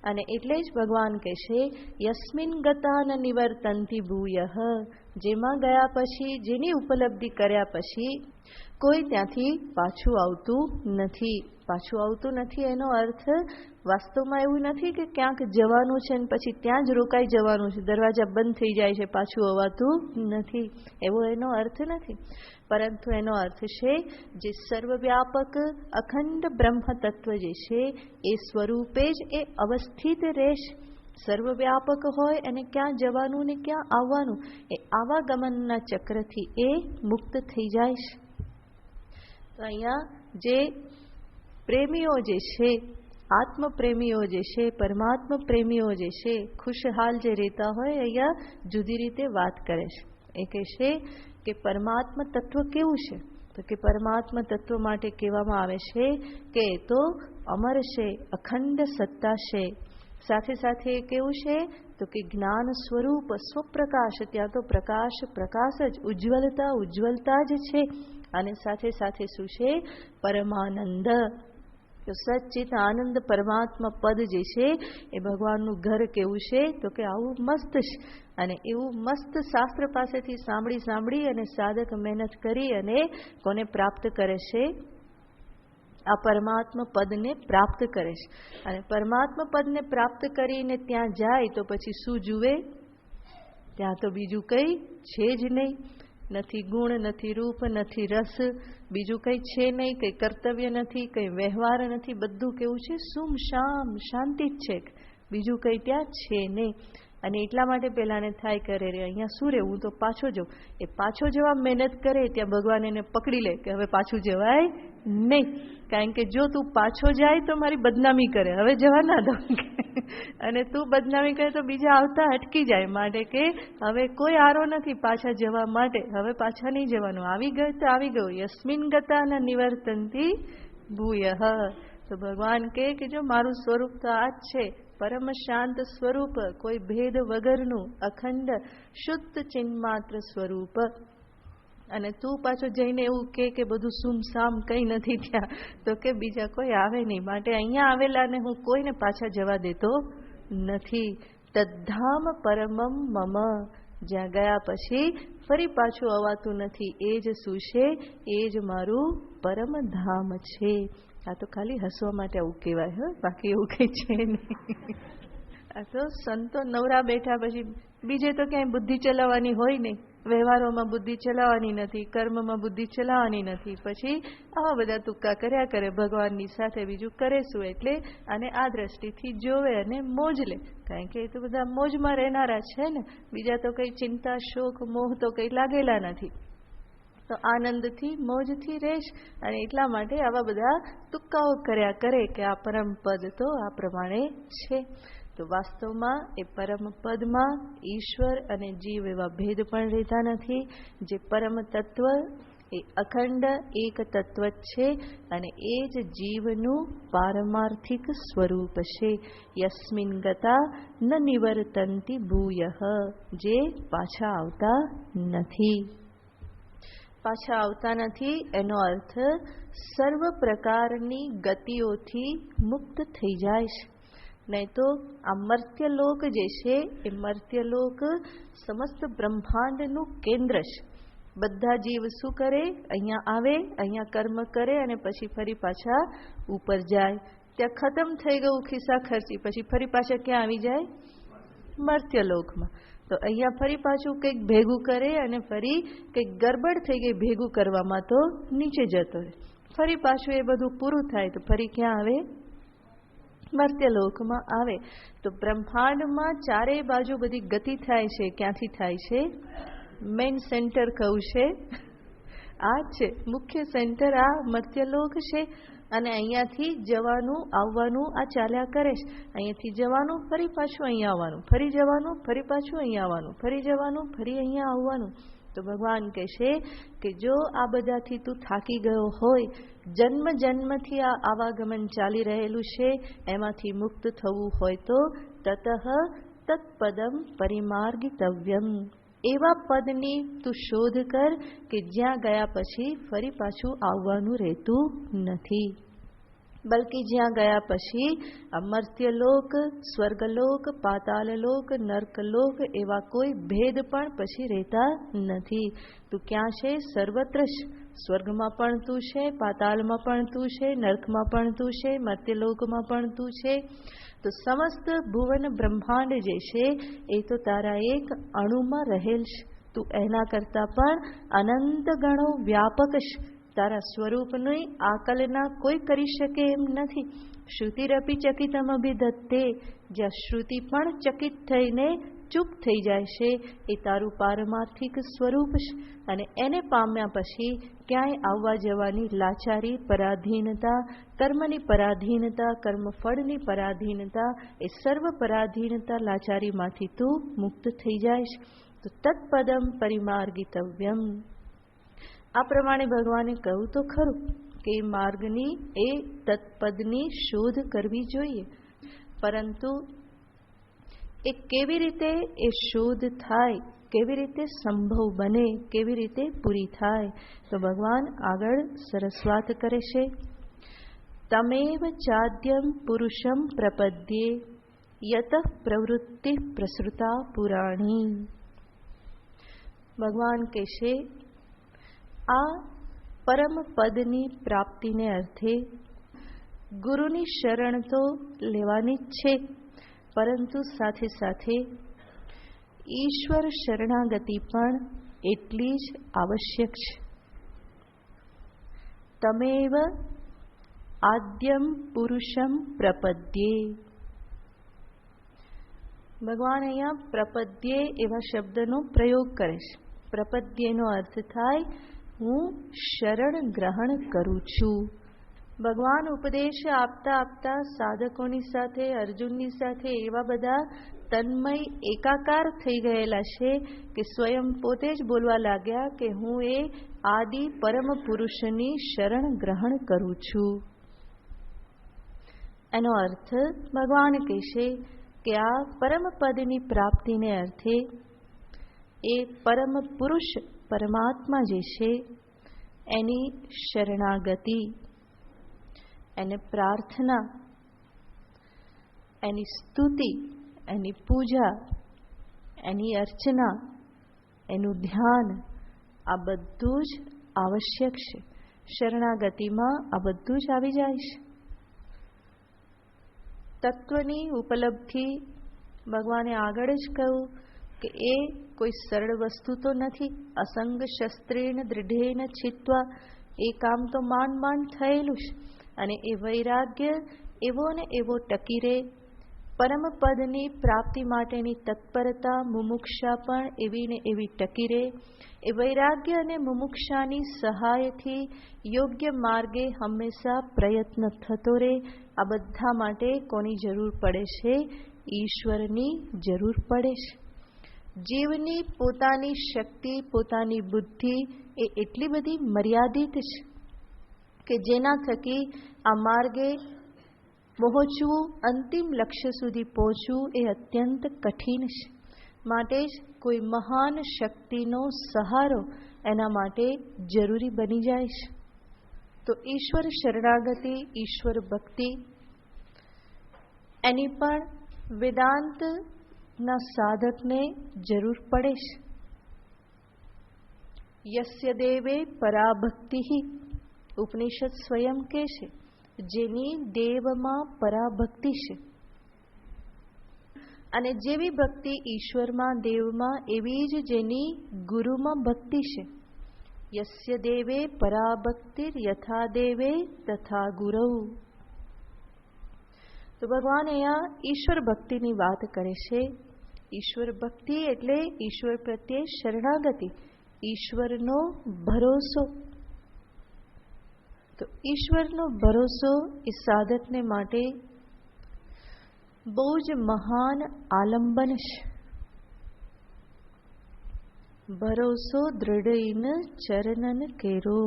અને એટલે જ ભગવાન કહે છે યસ્મિન ગતા ન નિવર્તંતિ ભૂયઃ. જેમાં ગયા પછી, જેની ઉપલબ્ધિ કર્યા પછી કોઈ ત્યાંથી પાછું આવતું નથી. પાછું આવતું નથી એનો અર્થ વાસ્તવમાં એવું નથી કે ક્યાંક જવાનું છે ને પછી ત્યાં જ રોકાઈ જવાનું છે, દરવાજા બંધ થઈ જાય છે, પાછું આવતું નથી, એવો એનો અર્થ નથી. પરંતુ એનો અર્થ છે જે સર્વવ્યાપક અખંડ બ્રહ્મ તત્વ જે છે એ સ્વરૂપે જ એ અવસ્થિત રહેશે. સર્વવ્યાપક હોય અને ક્યાં જવાનું ને ક્યાં આવવાનું, એ આવાગમનના ચક્રથી એ મુક્ત થઈ જાય છે. તો અહીંયા જે પ્રેમીઓ જે છે, આત્મ પ્રેમીઓ જે છે, પરમાત્મા પ્રેમીઓ જે છે, ખુશહાલ જે રહેતા હોય, અહીંયા જુદી રીતે વાત કરે છે. એ કહે છે કે પરમાત્મા તત્વ કેવું છે? તો કે પરમાત્મા તત્વ માટે કહેવામાં આવે છે કે એ તો અમર છે, અખંડ સત્તા છે. સાથે સાથે કેવું છે? તો કે જ્ઞાન સ્વરૂપ, સ્વપ્રકાશ. ત્યાં તો પ્રકાશ પ્રકાશ જ, ઉજ્જવલતા ઉજ્જવલતા જ છે. અને સાથે સાથે શું છે? પરમાનંદ. તો સચ્ચિત આનંદ પરમાત્મા પદ જે છે એ ભગવાનનું ઘર કેવું છે? તો કે આવું મસ્ત છે. અને એવું મસ્ત શાસ્ત્ર પાસેથી સાંભળી સાંભળી અને સાધક મહેનત કરી અને કોને પ્રાપ્ત કરે છે? આ પરમાત્મા પદને પ્રાપ્ત કરે છે. અને પરમાત્મા પદને પ્રાપ્ત કરીને ત્યાં જાય તો પછી શું જુએ? ત્યાં તો બીજું કંઈ છે જ નહીં. નથી ગુણ, નથી રૂપ, નથી રસ, બીજું કંઈ છે નહીં. કંઈ કર્તવ્ય નથી, કંઈ વ્યવહાર નથી. બધું કેવું છે? સુમ શામ, શાંતિ જ છે, બીજું કંઈ ત્યાં છે નહીં. અને એટલા માટે પેલાને થાય કરે રે અહીંયા શું રહેવું, તો પાછો જવું. એ પાછો જવા મહેનત કરે ત્યાં ભગવાન એને પકડી લે કે હવે પાછું જવાય નહીં, કારણ કે જો તું પાછો જાય તો મારી બદનામી કરે, હવે જવા ના દઉં, અને તું બદનામી કરે તો બીજા આવતા અટકી જાય, માટે કે હવે કોઈ આરો નથી પાછા જવા માટે, હવે પાછા નહીં જવાનું, આવી ગયું તો આવી ગયું. યસ્મિન ગતા ન નિવર્તન્તિ ભૂયઃ. તો ભગવાન કહે કે જો મારું સ્વરૂપ તો આ જ છે, પરમ શાંત સ્વરૂપ, કોઈ ભેદ વગરનું અખંડ શુદ્ધ ચિન્માત્ર સ્વરૂપ. અને તું પાછો જઈને એવું કે બધું સુમસામ કંઈ નથી ત્યાં, તો કે બીજા કોઈ આવે નહીં, માટે અહીંયા આવેલાને હું કોઈને પાછા જવા દેતો નથી. તદ્ધામ પરમમ મમ. જ્યાં ગયા પછી ફરી પાછું અવાતું નથી, એ જ શું છે, એ જ મારું પરમ ધામ છે. આ તો ખાલી હસવા માટે આવું કહેવાય, બાકી એવું કંઈ છે નહીં. આ તો સંતો નવરા બેઠા પછી બીજે તો ક્યાંય બુદ્ધિ ચલાવવાની હોય નહીં, વ્યવહારોમાં બુદ્ધિ ચલાવવાની નથી, કર્મમાં બુદ્ધિ ચલાવવાની નથી, પછી આવા બધા તુક્કા કર્યા કરે ભગવાનની સાથે, બીજું કરે શું. એટલે આને આ દ્રષ્ટિથી જોવે અને મોજ લે, કારણ કે એ તો બધા મોજમાં રહેનારા છે ને, બીજા તો કંઈ ચિંતા શોક મોહ તો કંઈ લાગેલા નથી, તો આનંદથી મોજથી રહેશ. અને એટલા માટે આવા બધા તુક્કાઓ કર્યા કરે કે આ પરમ પદ તો આ પ્રમાણે છે. તો વાસ્તવમાં એ પરમ પદમાં ઈશ્વર અને જીવ એવા ભેદ પણ રહેતા નથી. જે પરમ તત્વ એ અખંડ એક તત્વ છે, અને એ જ જીવનું પારમાર્થિક સ્વરૂપ છે. યસ્મિન ગતા ન નિવર્તન્તિ ભૂયઃ. જે પાછા આવતા નથી. પાછા આવતા નથી એનો અર્થ સર્વ પ્રકારની ગતિઓથી મુક્ત થઈ જાય છે. નહીં તો આ મર્ત્યલોક જે છે એ મર્ત્યલોક સમસ્ત બ્રહ્માંડનું કેન્દ્ર છે. બધા જીવ શું કરે, અહીંયા આવે, અહીંયા કર્મ કરે અને પછી ફરી પાછા ઉપર જાય. ત્યાં ખતમ થઈ ગયું ખિસ્સા ખર્ચી, પછી ફરી પાછા ક્યાં આવી જાય, મર્ત્યલોકમાં. તો અહીંયા ફરી પાછું કંઈક ભેગું કરે અને ફરી કંઈક ગરબડ થઈ ગઈ ભેગું કરવામાં, તો નીચે જતો રહે. ફરી પાછું એ બધું પૂરું થાય તો ફરી ક્યાં આવે, મર્ત્યલોકમાં આવે. તો બ્રહ્માંડમાં ચારેય બાજુ બધી ગતિ થાય છે, ક્યાંથી થાય છે, મેઇન સેન્ટર કહું છે આ છે, મુખ્ય સેન્ટર આ મર્ત્યલોક છે. અને અહીંયાથી જવાનું આવવાનું આ ચાલ્યા કરે છે. અહીંયાથી જવાનું ફરી પાછું અહીંયા આવવાનું, ફરી જવાનું ફરી પાછું અહીંયા આવવાનું, ફરી જવાનું ફરી અહીંયા આવવાનું. તો ભગવાન કહેશે કે જો આ બધાથી તું થાકી ગયો હોય, જન્મ જન્મથી આ આવાગમન ચાલી રહેલું છે, એમાંથી મુક્ત થવું હોય તો તતઃ તત્પદમ પરિમાર્ગિતવ્યમ. એવા પદની તું શોધ કર કે જ્યાં ગયા પછી ફરી પાછું આવવાનું રહેતું નથી. બલ્કિ જ્યાં ગયા પછી અમર્ત્યલોક, સ્વર્ગલોક, પાતાલલોક, નર્કલોક એવા કોઈ ભેદ પણ પછી રહેતા નથી. તું ક્યાં છે, સર્વત્ર છે. સ્વર્ગમાં પણ તું છે, પાતાલમાં પણ તું છે, નર્કમાં પણ તું છે, મર્ત્યલોકમાં પણ તું છે. તો સમસ્ત ભુવન બ્રહ્માંડ જે છે એ તો તારા એક અણુમાં રહેલ છે. તું એના કરતાં પણ અનંત ગણો વ્યાપક છે. તારા સ્વરૂપની આકલના કોઈ કરી શકે એમ નથી. શ્રુતિરપી ચકિતમ અભિધત્તે. જ્યાં શ્રુતિ પણ ચકિત થઈને ચૂપ થઈ જાય છે, એ તારું પારમાર્થિક સ્વરૂપ છે. અને એને પામ્યા પછી ક્યાંય આવવા જવાની લાચારી, પરાધીનતા, કર્મની પરાધીનતા, કર્મફળની પરાધીનતા, એ સર્વ પરાધીનતા લાચારીમાંથી તું મુક્ત થઈ જાય છે. તો તત્પદમ પરિમાર્ગિતવ્યમ. આ પ્રમાણે ભગવાને કહ્યું તો ખરું કે માર્ગની એ તત્પદની શોધ કરવી જોઈએ, પરંતુ એ કેવી રીતે એ શોધ થાય, કેવી રીતે સંભવ બને, કેવી રીતે પૂરી થાય, તો ભગવાન આગળ સરસ વાત કરે છે. તમેવ ચાદ્યમ પુરુષમ પ્રપદ્યે યત પ્રવૃત્તિ પ્રસૃતા પુરાણી. ભગવાન કહેશે આ પરમ પદની પ્રાપ્તિને અર્થે ગુરુની શરણ તો લેવાની જ છે, પરંતુ સાથે સાથે ઈશ્વર શરણાગતિ પણ એટલી જ આવશ્યક છે. તમેવ આદ્યમ પુરુષમ પ્રપદ્યે. ભગવાન અહીંયા પ્રપદ્યે એવા શબ્દનો પ્રયોગ કરે છે. પ્રપદ્યેનો અર્થ થાય હું શરણ ગ્રહણ કરું છું. ભગવાન ઉપદેશ આપતા આપતા સાધકોની સાથે, અર્જુનની સાથે એવા બધા તન્મય એકાકાર થઈ ગયેલા છે કે સ્વયં પોતે જ બોલવા લાગ્યા કે હું એ આદિ પરમ પુરુષની શરણ ગ્રહણ કરું છું. એનો અર્થ ભગવાન કહેશે કે આ પરમ પદની પ્રાપ્તિને અર્થે એ પરમ પુરુષ પરમાત્મા જે છે એની શરણાગતિ, એને પ્રાર્થના, એની સ્તુતિ, એની પૂજા, એની અર્ચના, એનું ધ્યાન, આ બધું જ આવશ્યક છે. શરણાગતિમાં આ બધું જ આવી જાય છે. તત્વની ઉપલબ્ધિ ભગવાને આગળ જ કહ્યું કે એ કોઈ સરળ વસ્તુ તો નથી. અસંગ શસ્ત્રેણ દૃઢેન છિત્વા, એ કામ તો માંડ માંડ થયેલું છે. અને એ વૈરાગ્ય એવો ને એવો ટકી રહે. પરમ પદની પ્રાપ્તિ માટેની તત્પરતા, મુમુક્ષા પણ એવી ને એવી ટકી રહે. એ વૈરાગ્ય અને મુમુક્ષાની સહાયથી યોગ્ય માર્ગે હંમેશા પ્રયત્ન થતો રહે. આ બધા માટે કોની જરૂર પડે છે? ઈશ્વરની જરૂર પડે છે. જીવની પોતાની શક્તિ, પોતાની બુદ્ધિ એ એટલી બધી મર્યાદિત છે કે જેના થકી આ માર્ગે પહોંચવું, અંતિમ લક્ષ્ય સુધી પહોંચવું એ અત્યંત કઠિન છે. માટે જ કોઈ મહાન શક્તિનો સહારો એના માટે જરૂરી બની જાય છે. તો ઈશ્વર શરણાગતિ, ઈશ્વર ભક્તિ એની પણ વેદાંતના સાધકને જરૂર પડે છે. યસ્ય દેવે પરાભક્તિ, ઉપનિષદ સ્વયં કહે છે જેની દેવમાં પરાભક્તિ છે. અને જેવી ભક્તિ ઈશ્વરમાં, દેવમાં, એવી જ જેની ગુરુમાં ભક્તિ છે. યસ્ય દેવે પરાભક્તિર યથા દેવે તથા ગુરુ. તો ભગવાન અહીંયા ઈશ્વર ભક્તિની વાત કરે છે. ઈશ્વર ભક્તિ એટલે ઈશ્વર પ્રત્યે શરણાગતિ, ઈશ્વરનો ભરોસો. તો ઈશ્વરનો ભરોસો એ સાધકને માટે બહુ જ મહાન આલંબન છે. ભરોસો દૃઢઈન ચરણન કેરો.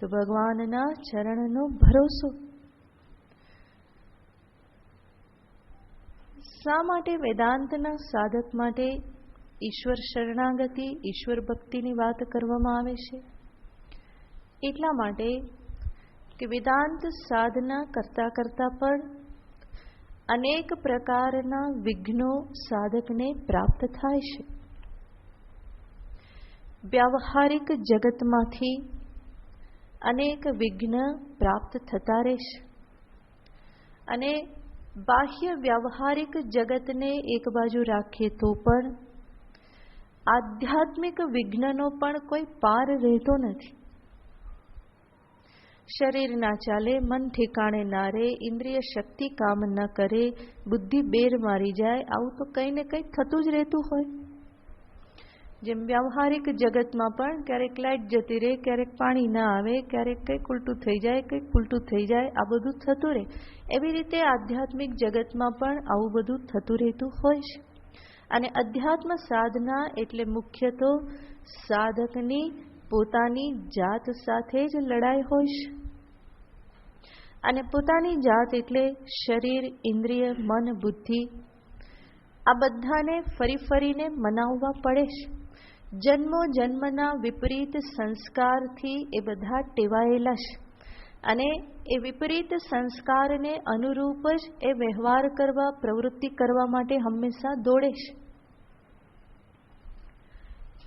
તો ભગવાનના ચરણનો ભરોસો. શા માટે વેદાંતના સાધક માટે ઈશ્વર શરણાગતિ, ઈશ્વર ભક્તિની વાત કરવામાં આવે છે? એટલા માટે કે વેદાંત સાધના કરતા કરતા પણ અનેક પ્રકારના વિઘ્નો સાધકને પ્રાપ્ત થાય છે. વ્યાવહારિક જગતમાંથી અનેક વિઘ્ન પ્રાપ્ત થતા રહેશે. અને બાહ્ય વ્યાવહારિક જગતને એક બાજુ રાખીએ તો પણ આધ્યાત્મિક વિઘ્નનો પણ કોઈ પાર રહેતો નથી. શરીર ના ચાલે, મન ઠેકાણે ના રહે, ઇન્દ્રિય શક્તિ કામ ન કરે, બુદ્ધિ બેર મારી જાય, આવું તો કંઈ ને કંઈ થતું જ રહેતું હોય. જેમ વ્યાવહારિક જગતમાં પણ ક્યારેક લાઇટ જતી રહે, ક્યારેક પાણી ના આવે, ક્યારેક કંઈક ઉલટું થઈ જાય, કંઈક ઉલટું થઈ જાય, આ બધું થતું રહે. એવી રીતે આધ્યાત્મિક જગતમાં પણ આવું બધું થતું રહેતું હોય છે. અને અધ્યાત્મ સાધના એટલે મુખ્ય તો સાધકની પોતાની જાત સાથે જ લડાઈ હોય છે. અને પોતાની જાત એટલે શરીર, ઇન્દ્રિય, મન, બુદ્ધિ, આ બધાને ફરી ફરીને મનાવવા પડે છે. જન્મો જન્મના વિપરીત સંસ્કારથી એ બધા ટેવાયેલા છે. અને એ વિપરીત સંસ્કારને અનુરૂપ જ એ વ્યવહાર કરવા, પ્રવૃત્તિ કરવા માટે હંમેશા દોડે છે.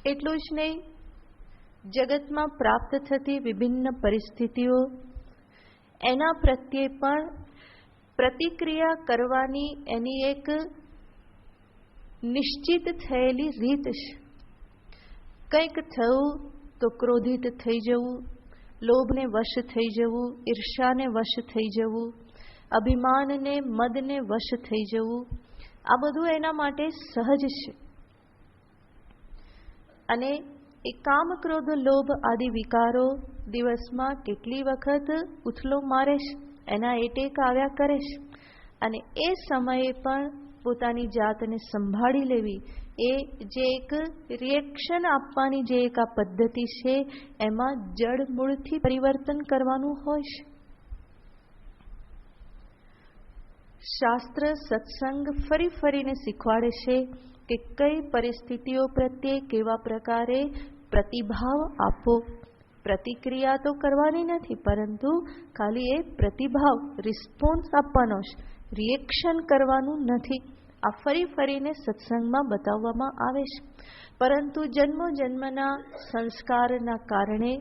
એટલું જ નહીં, જગતમાં પ્રાપ્ત થતી વિભિન્ન પરિસ્થિતિઓ એના પ્રત્યે પણ પ્રતિક્રિયા કરવાની એની એક નિશ્ચિત થયેલી રીત છે. કંઈક થયું તો ક્રોધિત થઈ જવું, લોભને વશ થઈ જવું, ઈર્ષાને વશ થઈ જવું, અભિમાનને, મદને વશ થઈ જવું, આ બધું એના માટે સહજ છે. અને એ કામ, ક્રોધ, લોભ આદિ વિકારો દિવસમાં કેટલી વખત ઉથલો મારે છે, એના એટેક આવ્યા કરે છે. અને એ સમયે પણ પોતાની જાતને સંભાળી લેવી, એ જે એક રિએક્શન આપવાની જે એક આ પદ્ધતિ છે, એમાં જડમૂળથી પરિવર્તન કરવાનું હોય છે. શાસ્ત્ર, સત્સંગ ફરી ફરીને શીખવાડે છે કે કઈ પરિસ્થિતિઓ પ્રત્યે કેવા પ્રકારે પ્રતિભાવ આપો. પ્રતિક્રિયા તો કરવાની નથી, પરંતુ ખાલી એ પ્રતિભાવ, રિસ્પોન્સ આપવાનો છે, રિએક્શન કરવાનું નથી. આ ફરી ફરીને સત્સંગમાં બતાવવામાં આવે છે. પરંતુ જન્મો જન્મના સંસ્કારના કારણે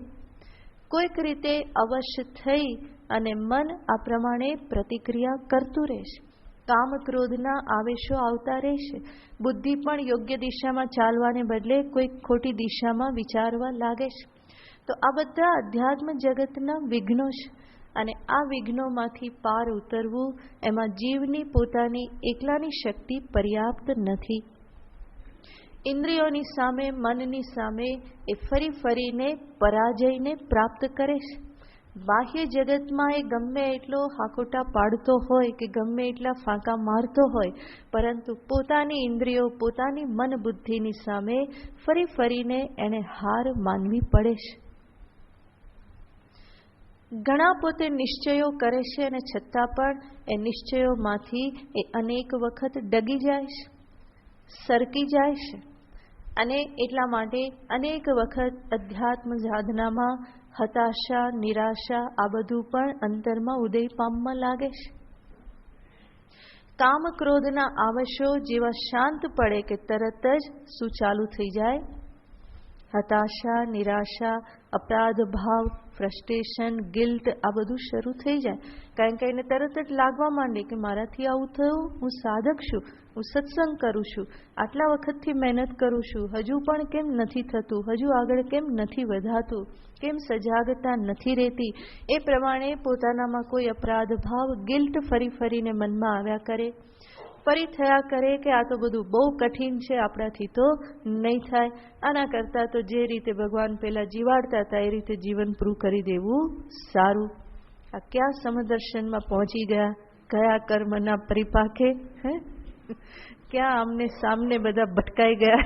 કોઈક રીતે અવશ્ય થઈ અને મન આ પ્રમાણે પ્રતિક્રિયા કરતું રહેશે. કામ, ક્રોધના આવેશો આવતા રહેશે. બુદ્ધિ પણ યોગ્ય દિશામાં ચાલવાને બદલે કોઈક ખોટી દિશામાં વિચારવા લાગે છે. તો આ બધા અધ્યાત્મ જગતના વિઘ્નો છે. અને આ વિઘ્નોમાંથી પાર ઉતરવું, એમાં જીવની પોતાની એકલાની શક્તિ પર્યાપ્ત નથી. ઇન્દ્રિયોની સામે, મનની સામે એ ફરી ફરીને પરાજયને પ્રાપ્ત કરે છે. બાહ્ય જગતમાં એ ગમે એટલો હાકોટા પાડતો હોય કે ગમે એટલા ફાંકા મારતો હોય, પરંતુ પોતાની ઇન્દ્રિયો, પોતાની મન બુદ્ધિની સામે ફરી ફરીને એને હાર માનવી પડે છે. ઘણા પોતે નિશ્ચયો કરે છે અને છતાં પણ એ નિશ્ચયોમાંથી એ અનેક વખત ડગી જાય છે, સરકી જાય છે. અને એટલા માટે અનેક વખત અધ્યાત્મ સાધનામાં હતાશા, નિરાશા આ બધું પણ અંતરમાં ઉદય પામવા લાગે છે. કામ, ક્રોધના આવેશો જેવા શાંત પડે કે તરત જ શું ચાલુ થઈ જાય? હતાશા, નિરાશા, અપરાધ ભાવ, ફ્રસ્ટ્રેશન, ગિલ્ટ આ બધું શરૂ થઈ જાય. કારણ કે એને તરત જ લાગવા માંડે કે મારાથી આવું થયું, હું સાધક છું, હું સત્સંગ કરું છું, આટલા વખતથી મહેનત કરું છું, હજુ પણ કેમ નથી થતું, હજુ આગળ કેમ નથી વધાતું, કેમ સજાગતા નથી રહેતી. એ પ્રમાણે પોતાનામાં કોઈ અપરાધ ભાવ, ગિલ્ટ ફરી ફરીને મનમાં આવ્યા કરે. ફરી થયા કરે કે આ તો બધું બહુ કઠિન છે, આપણાથી તો નહીં થાય. આના કરતાં તો જે રીતે ભગવાન પહેલાં જીવાડતા હતા એ રીતે જીવન પૂરું કરી દેવું સારું. આ ક્યાં સમદર્શનમાં પહોંચી ગયા, કયા કર્મના પરિપાકે, હે ક્યાં આમને સામને બધા ભટકાઈ ગયા.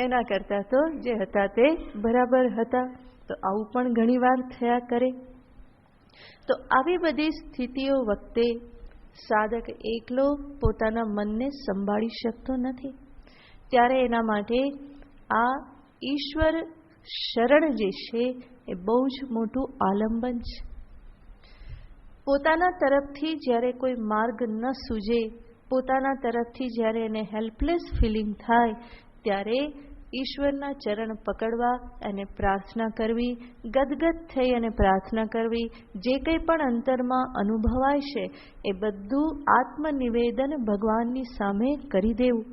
એના કરતાં તો જે હતા તે બરાબર હતા. તો આવું પણ ઘણી વાર થયા કરે. તો આવી બધી સ્થિતિઓ વખતે સાધક એકલો પોતાના મનને સંભાળી શકતો નથી. ત્યારે એના માટે આ ઈશ્વર શરણ જે છે એ બહુ જ મોટું આલંબન છે. પોતાના તરફથી જ્યારે કોઈ માર્ગ ન સૂજે, પોતાના તરફથી જ્યારે એને હેલ્પલેસ ફિલિંગ થાય, ત્યારે ઈશ્વરના ચરણ પકડવા અને પ્રાર્થના કરવી, ગદગદ થઈ અને પ્રાર્થના કરવી. જે કંઈ પણ અંતરમાં અનુભવાય છે એ બધું આત્મનિવેદન ભગવાનની સામે કરી દેવું.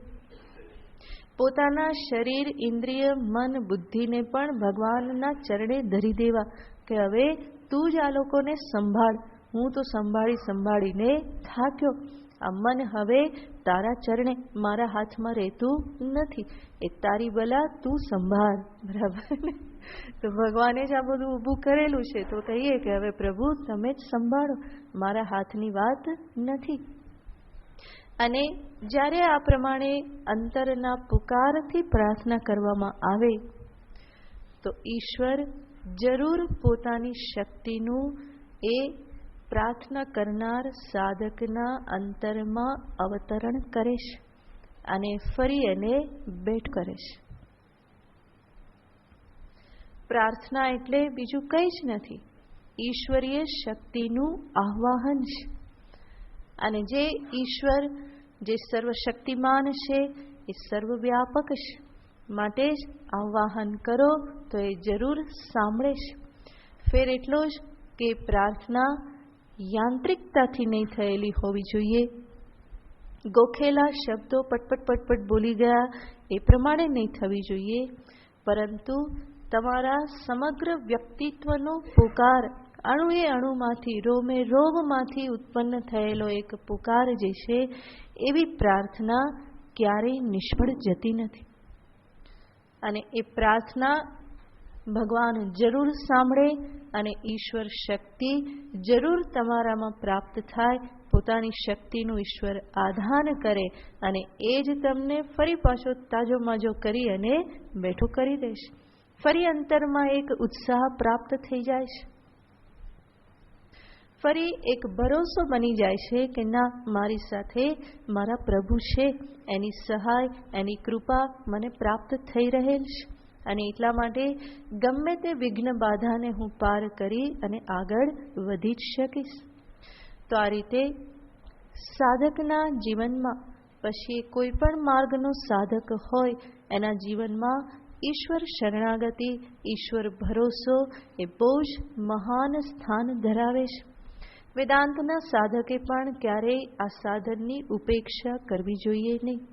પોતાના શરીર, ઇન્દ્રિય, મન, બુદ્ધિને પણ ભગવાનના ચરણે ધરી દેવા કે હવે તું જ આ લોકોને સંભાળ, હું તો સંભાળીને થાક્યો. આ મન હવે તારા ચરણે, મારા હાથમાં રહેતું નથી, એ તારી બલા તું સંભાળ. બરાબર ને? તો ભગવાને જ આ બધું ઊભું કરેલું છે, તો કહીએ કે હવે પ્રભુ તમે જ સંભાળો, મારા હાથની વાત નથી. અને જ્યારે આ પ્રમાણે અંતરના પુકારથી પ્રાર્થના કરવામાં આવે તો ઈશ્વર જરૂર પોતાની શક્તિનું એ પ્રાર્થના કરનાર સાધકના અંતરમાં અવતરણ કરે છે અને ફરી એને ભેટ કરે છે. પ્રાર્થના એટલે બીજું કંઈ જ નથી, ઈશ્વરીય શક્તિનું આહ્વાન છે. અને જે ઈશ્વર, જે સર્વશક્તિમાન છે, એ સર્વવ્યાપક છે. માટે જ આહ્વાન કરો તો એ જરૂર સાંભળે છે. ફેર એટલો જ કે પ્રાર્થના યાંત્રિકતાથી નહીં થયેલી હોવી જોઈએ. ગોખેલા શબ્દો પટપટ બોલી ગયા એ પ્રમાણે નહીં થવી જોઈએ, પરંતુ તમારા સમગ્ર વ્યક્તિત્વનો પુકાર અણુએ અણુમાંથી, રોમે રોમમાંથી ઉત્પન્ન થયેલો એક પુકાર જે છે, એવી પ્રાર્થના ક્યારેય નિષ્ફળ જતી નથી. અને એ પ્રાર્થના ભગવાન જરૂર સાંભળે અને ઈશ્વર શક્તિ જરૂર તમારામાં પ્રાપ્ત થાય. પોતાની શક્તિનું ઈશ્વર આધાન કરે અને એ જ તમને ફરી પાછો તાજો માજો કરી અને બેઠું કરી દેશે. ફરી અંતરમાં એક ઉત્સાહ પ્રાપ્ત થઈ જાય છે. ફરી એક ભરોસો બની જાય છે કે ના, મારી સાથે મારા પ્રભુ છે, એની સહાય, એની કૃપા મને પ્રાપ્ત થઈ રહેલ છે અને એટલા માટે ગમે તે વિઘ્ન બાધાને હું પાર કરી અને આગળ વધી જ શકીશ. તો આ રીતે સાધકના જીવનમાં, પછી કોઈ પણ માર્ગનો સાધક હોય એના જીવનમાં ઈશ્વર શરણાગતિ, ઈશ્વર ભરોસો એ બહુ જ મહાન સ્થાન ધરાવે છે. વેદાંતના સાધકે પણ ક્યારેય આ સાધનની ઉપેક્ષા કરવી જોઈએ નહીં.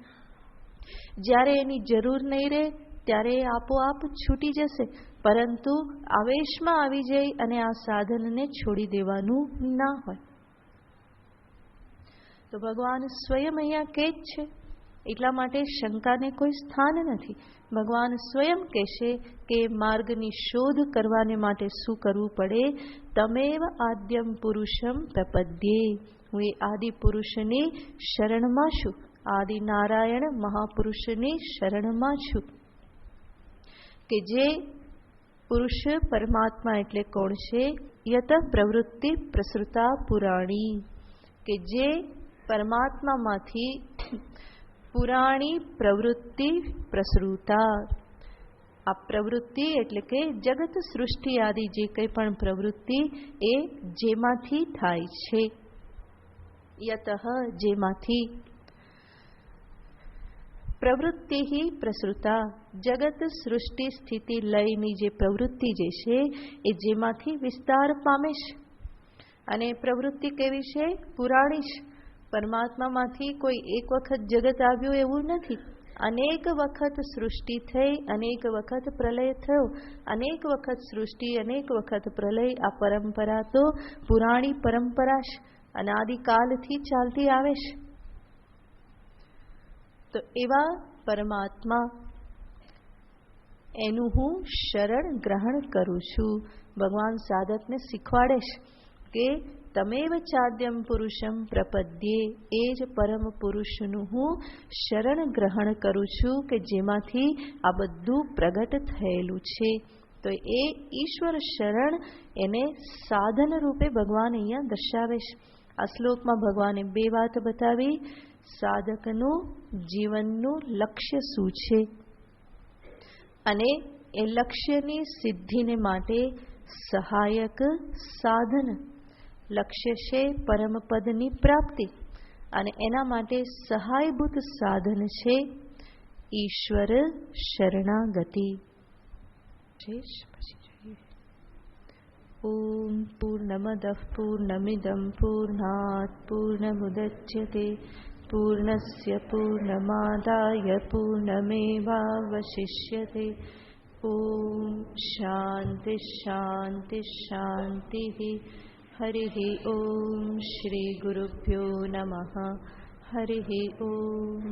જ્યારે એની જરૂર નહીં રહે ત્યારે એ આપોઆપ છૂટી જશે, પરંતુ આવેશમાં આવી જઈ અને આ સાધનને છોડી દેવાનું ના હોય. તો ભગવાન સ્વયં અહીંયા કહે જ છે, એટલા માટે શંકાને કોઈ સ્થાન નથી. ભગવાન સ્વયં કહેશે કે માર્ગની શોધ કરવાને માટે શું કરવું પડે? તમેવ આદ્યમ પુરુષમ પ્રપદ્યે. હું એ આદિ પુરુષની શરણમાં છું, આદિ નારાયણ મહાપુરુષની શરણમાં છું. કે જે પુરુષ પરમાત્મા એટલે કોણ છે? યત પ્રવૃત્તિ પ્રસૃતા પુરાણી. કે જે પરમાત્મામાંથી પુરાણી પ્રવૃત્તિ પ્રસૃતા. આ પ્રવૃત્તિ એટલે કે જગત સૃષ્ટિ આદિ જે કંઈ પણ પ્રવૃત્તિ એ જેમાંથી થાય છે. યતઃ જેમાંથી. પ્રવૃત્તિ પ્રસૃતા. જગત સૃષ્ટિ સ્થિતિ લયની જે પ્રવૃત્તિ જે છે એ જેમાંથી વિસ્તાર પામે છે. અને પ્રવૃત્તિ કેવી છે? પુરાણી છે. પરમાત્મામાંથી કોઈ એક વખત જગત આવ્યું એવું નથી. અનેક વખત સૃષ્ટિ થઈ, અનેક વખત પ્રલય થયો, અનેક વખત સૃષ્ટિ, અનેક વખત પ્રલય. આ પરંપરા તો પુરાણી પરંપરા છે, અનાદિકાલથી ચાલતી આવે છે. તો એવા પરમાત્મા, એનું હું શરણ ગ્રહણ કરું છું. ભગવાન સાધકને શીખવાડે છે કે તમેવ ચાદ્યમ પુરુષમ પ્રપદ્યે. એ જ પરમ પુરુષનું હું શરણ ગ્રહણ કરું છું કે જેમાંથી આ બધું પ્રગટ થયેલું છે. તો એ ઈશ્વર શરણ એને સાધન રૂપે ભગવાન અહીંયા દર્શાવે છે. આ શ્લોકમાં ભગવાને બે વાત બતાવી. સાધકનું જીવનનું લક્ષ્ય શું છે અને એ લક્ષ્યની સિદ્ધિને માટે સહાયક સાધન. લક્ષ્ય છે પરમપદની પ્રાપ્તિ અને એના માટે સહાયભૂત સાધન છે ઈશ્વર શરણાગતિ. ઓમ પૂર્ણમદ પૂર્ણમિદં પૂર્ણાત પૂર્ણમુદચ્યતે પૂર્ણસ્ય પૂર્ણમાદાય પૂર્ણમેવાવશિષ્યતે. ઓમ શાંતિ શાંતિ શાંતિ. હરિ ઓમ શ્રી ગુરુભ્યો નમઃ. હરિ ઓમ.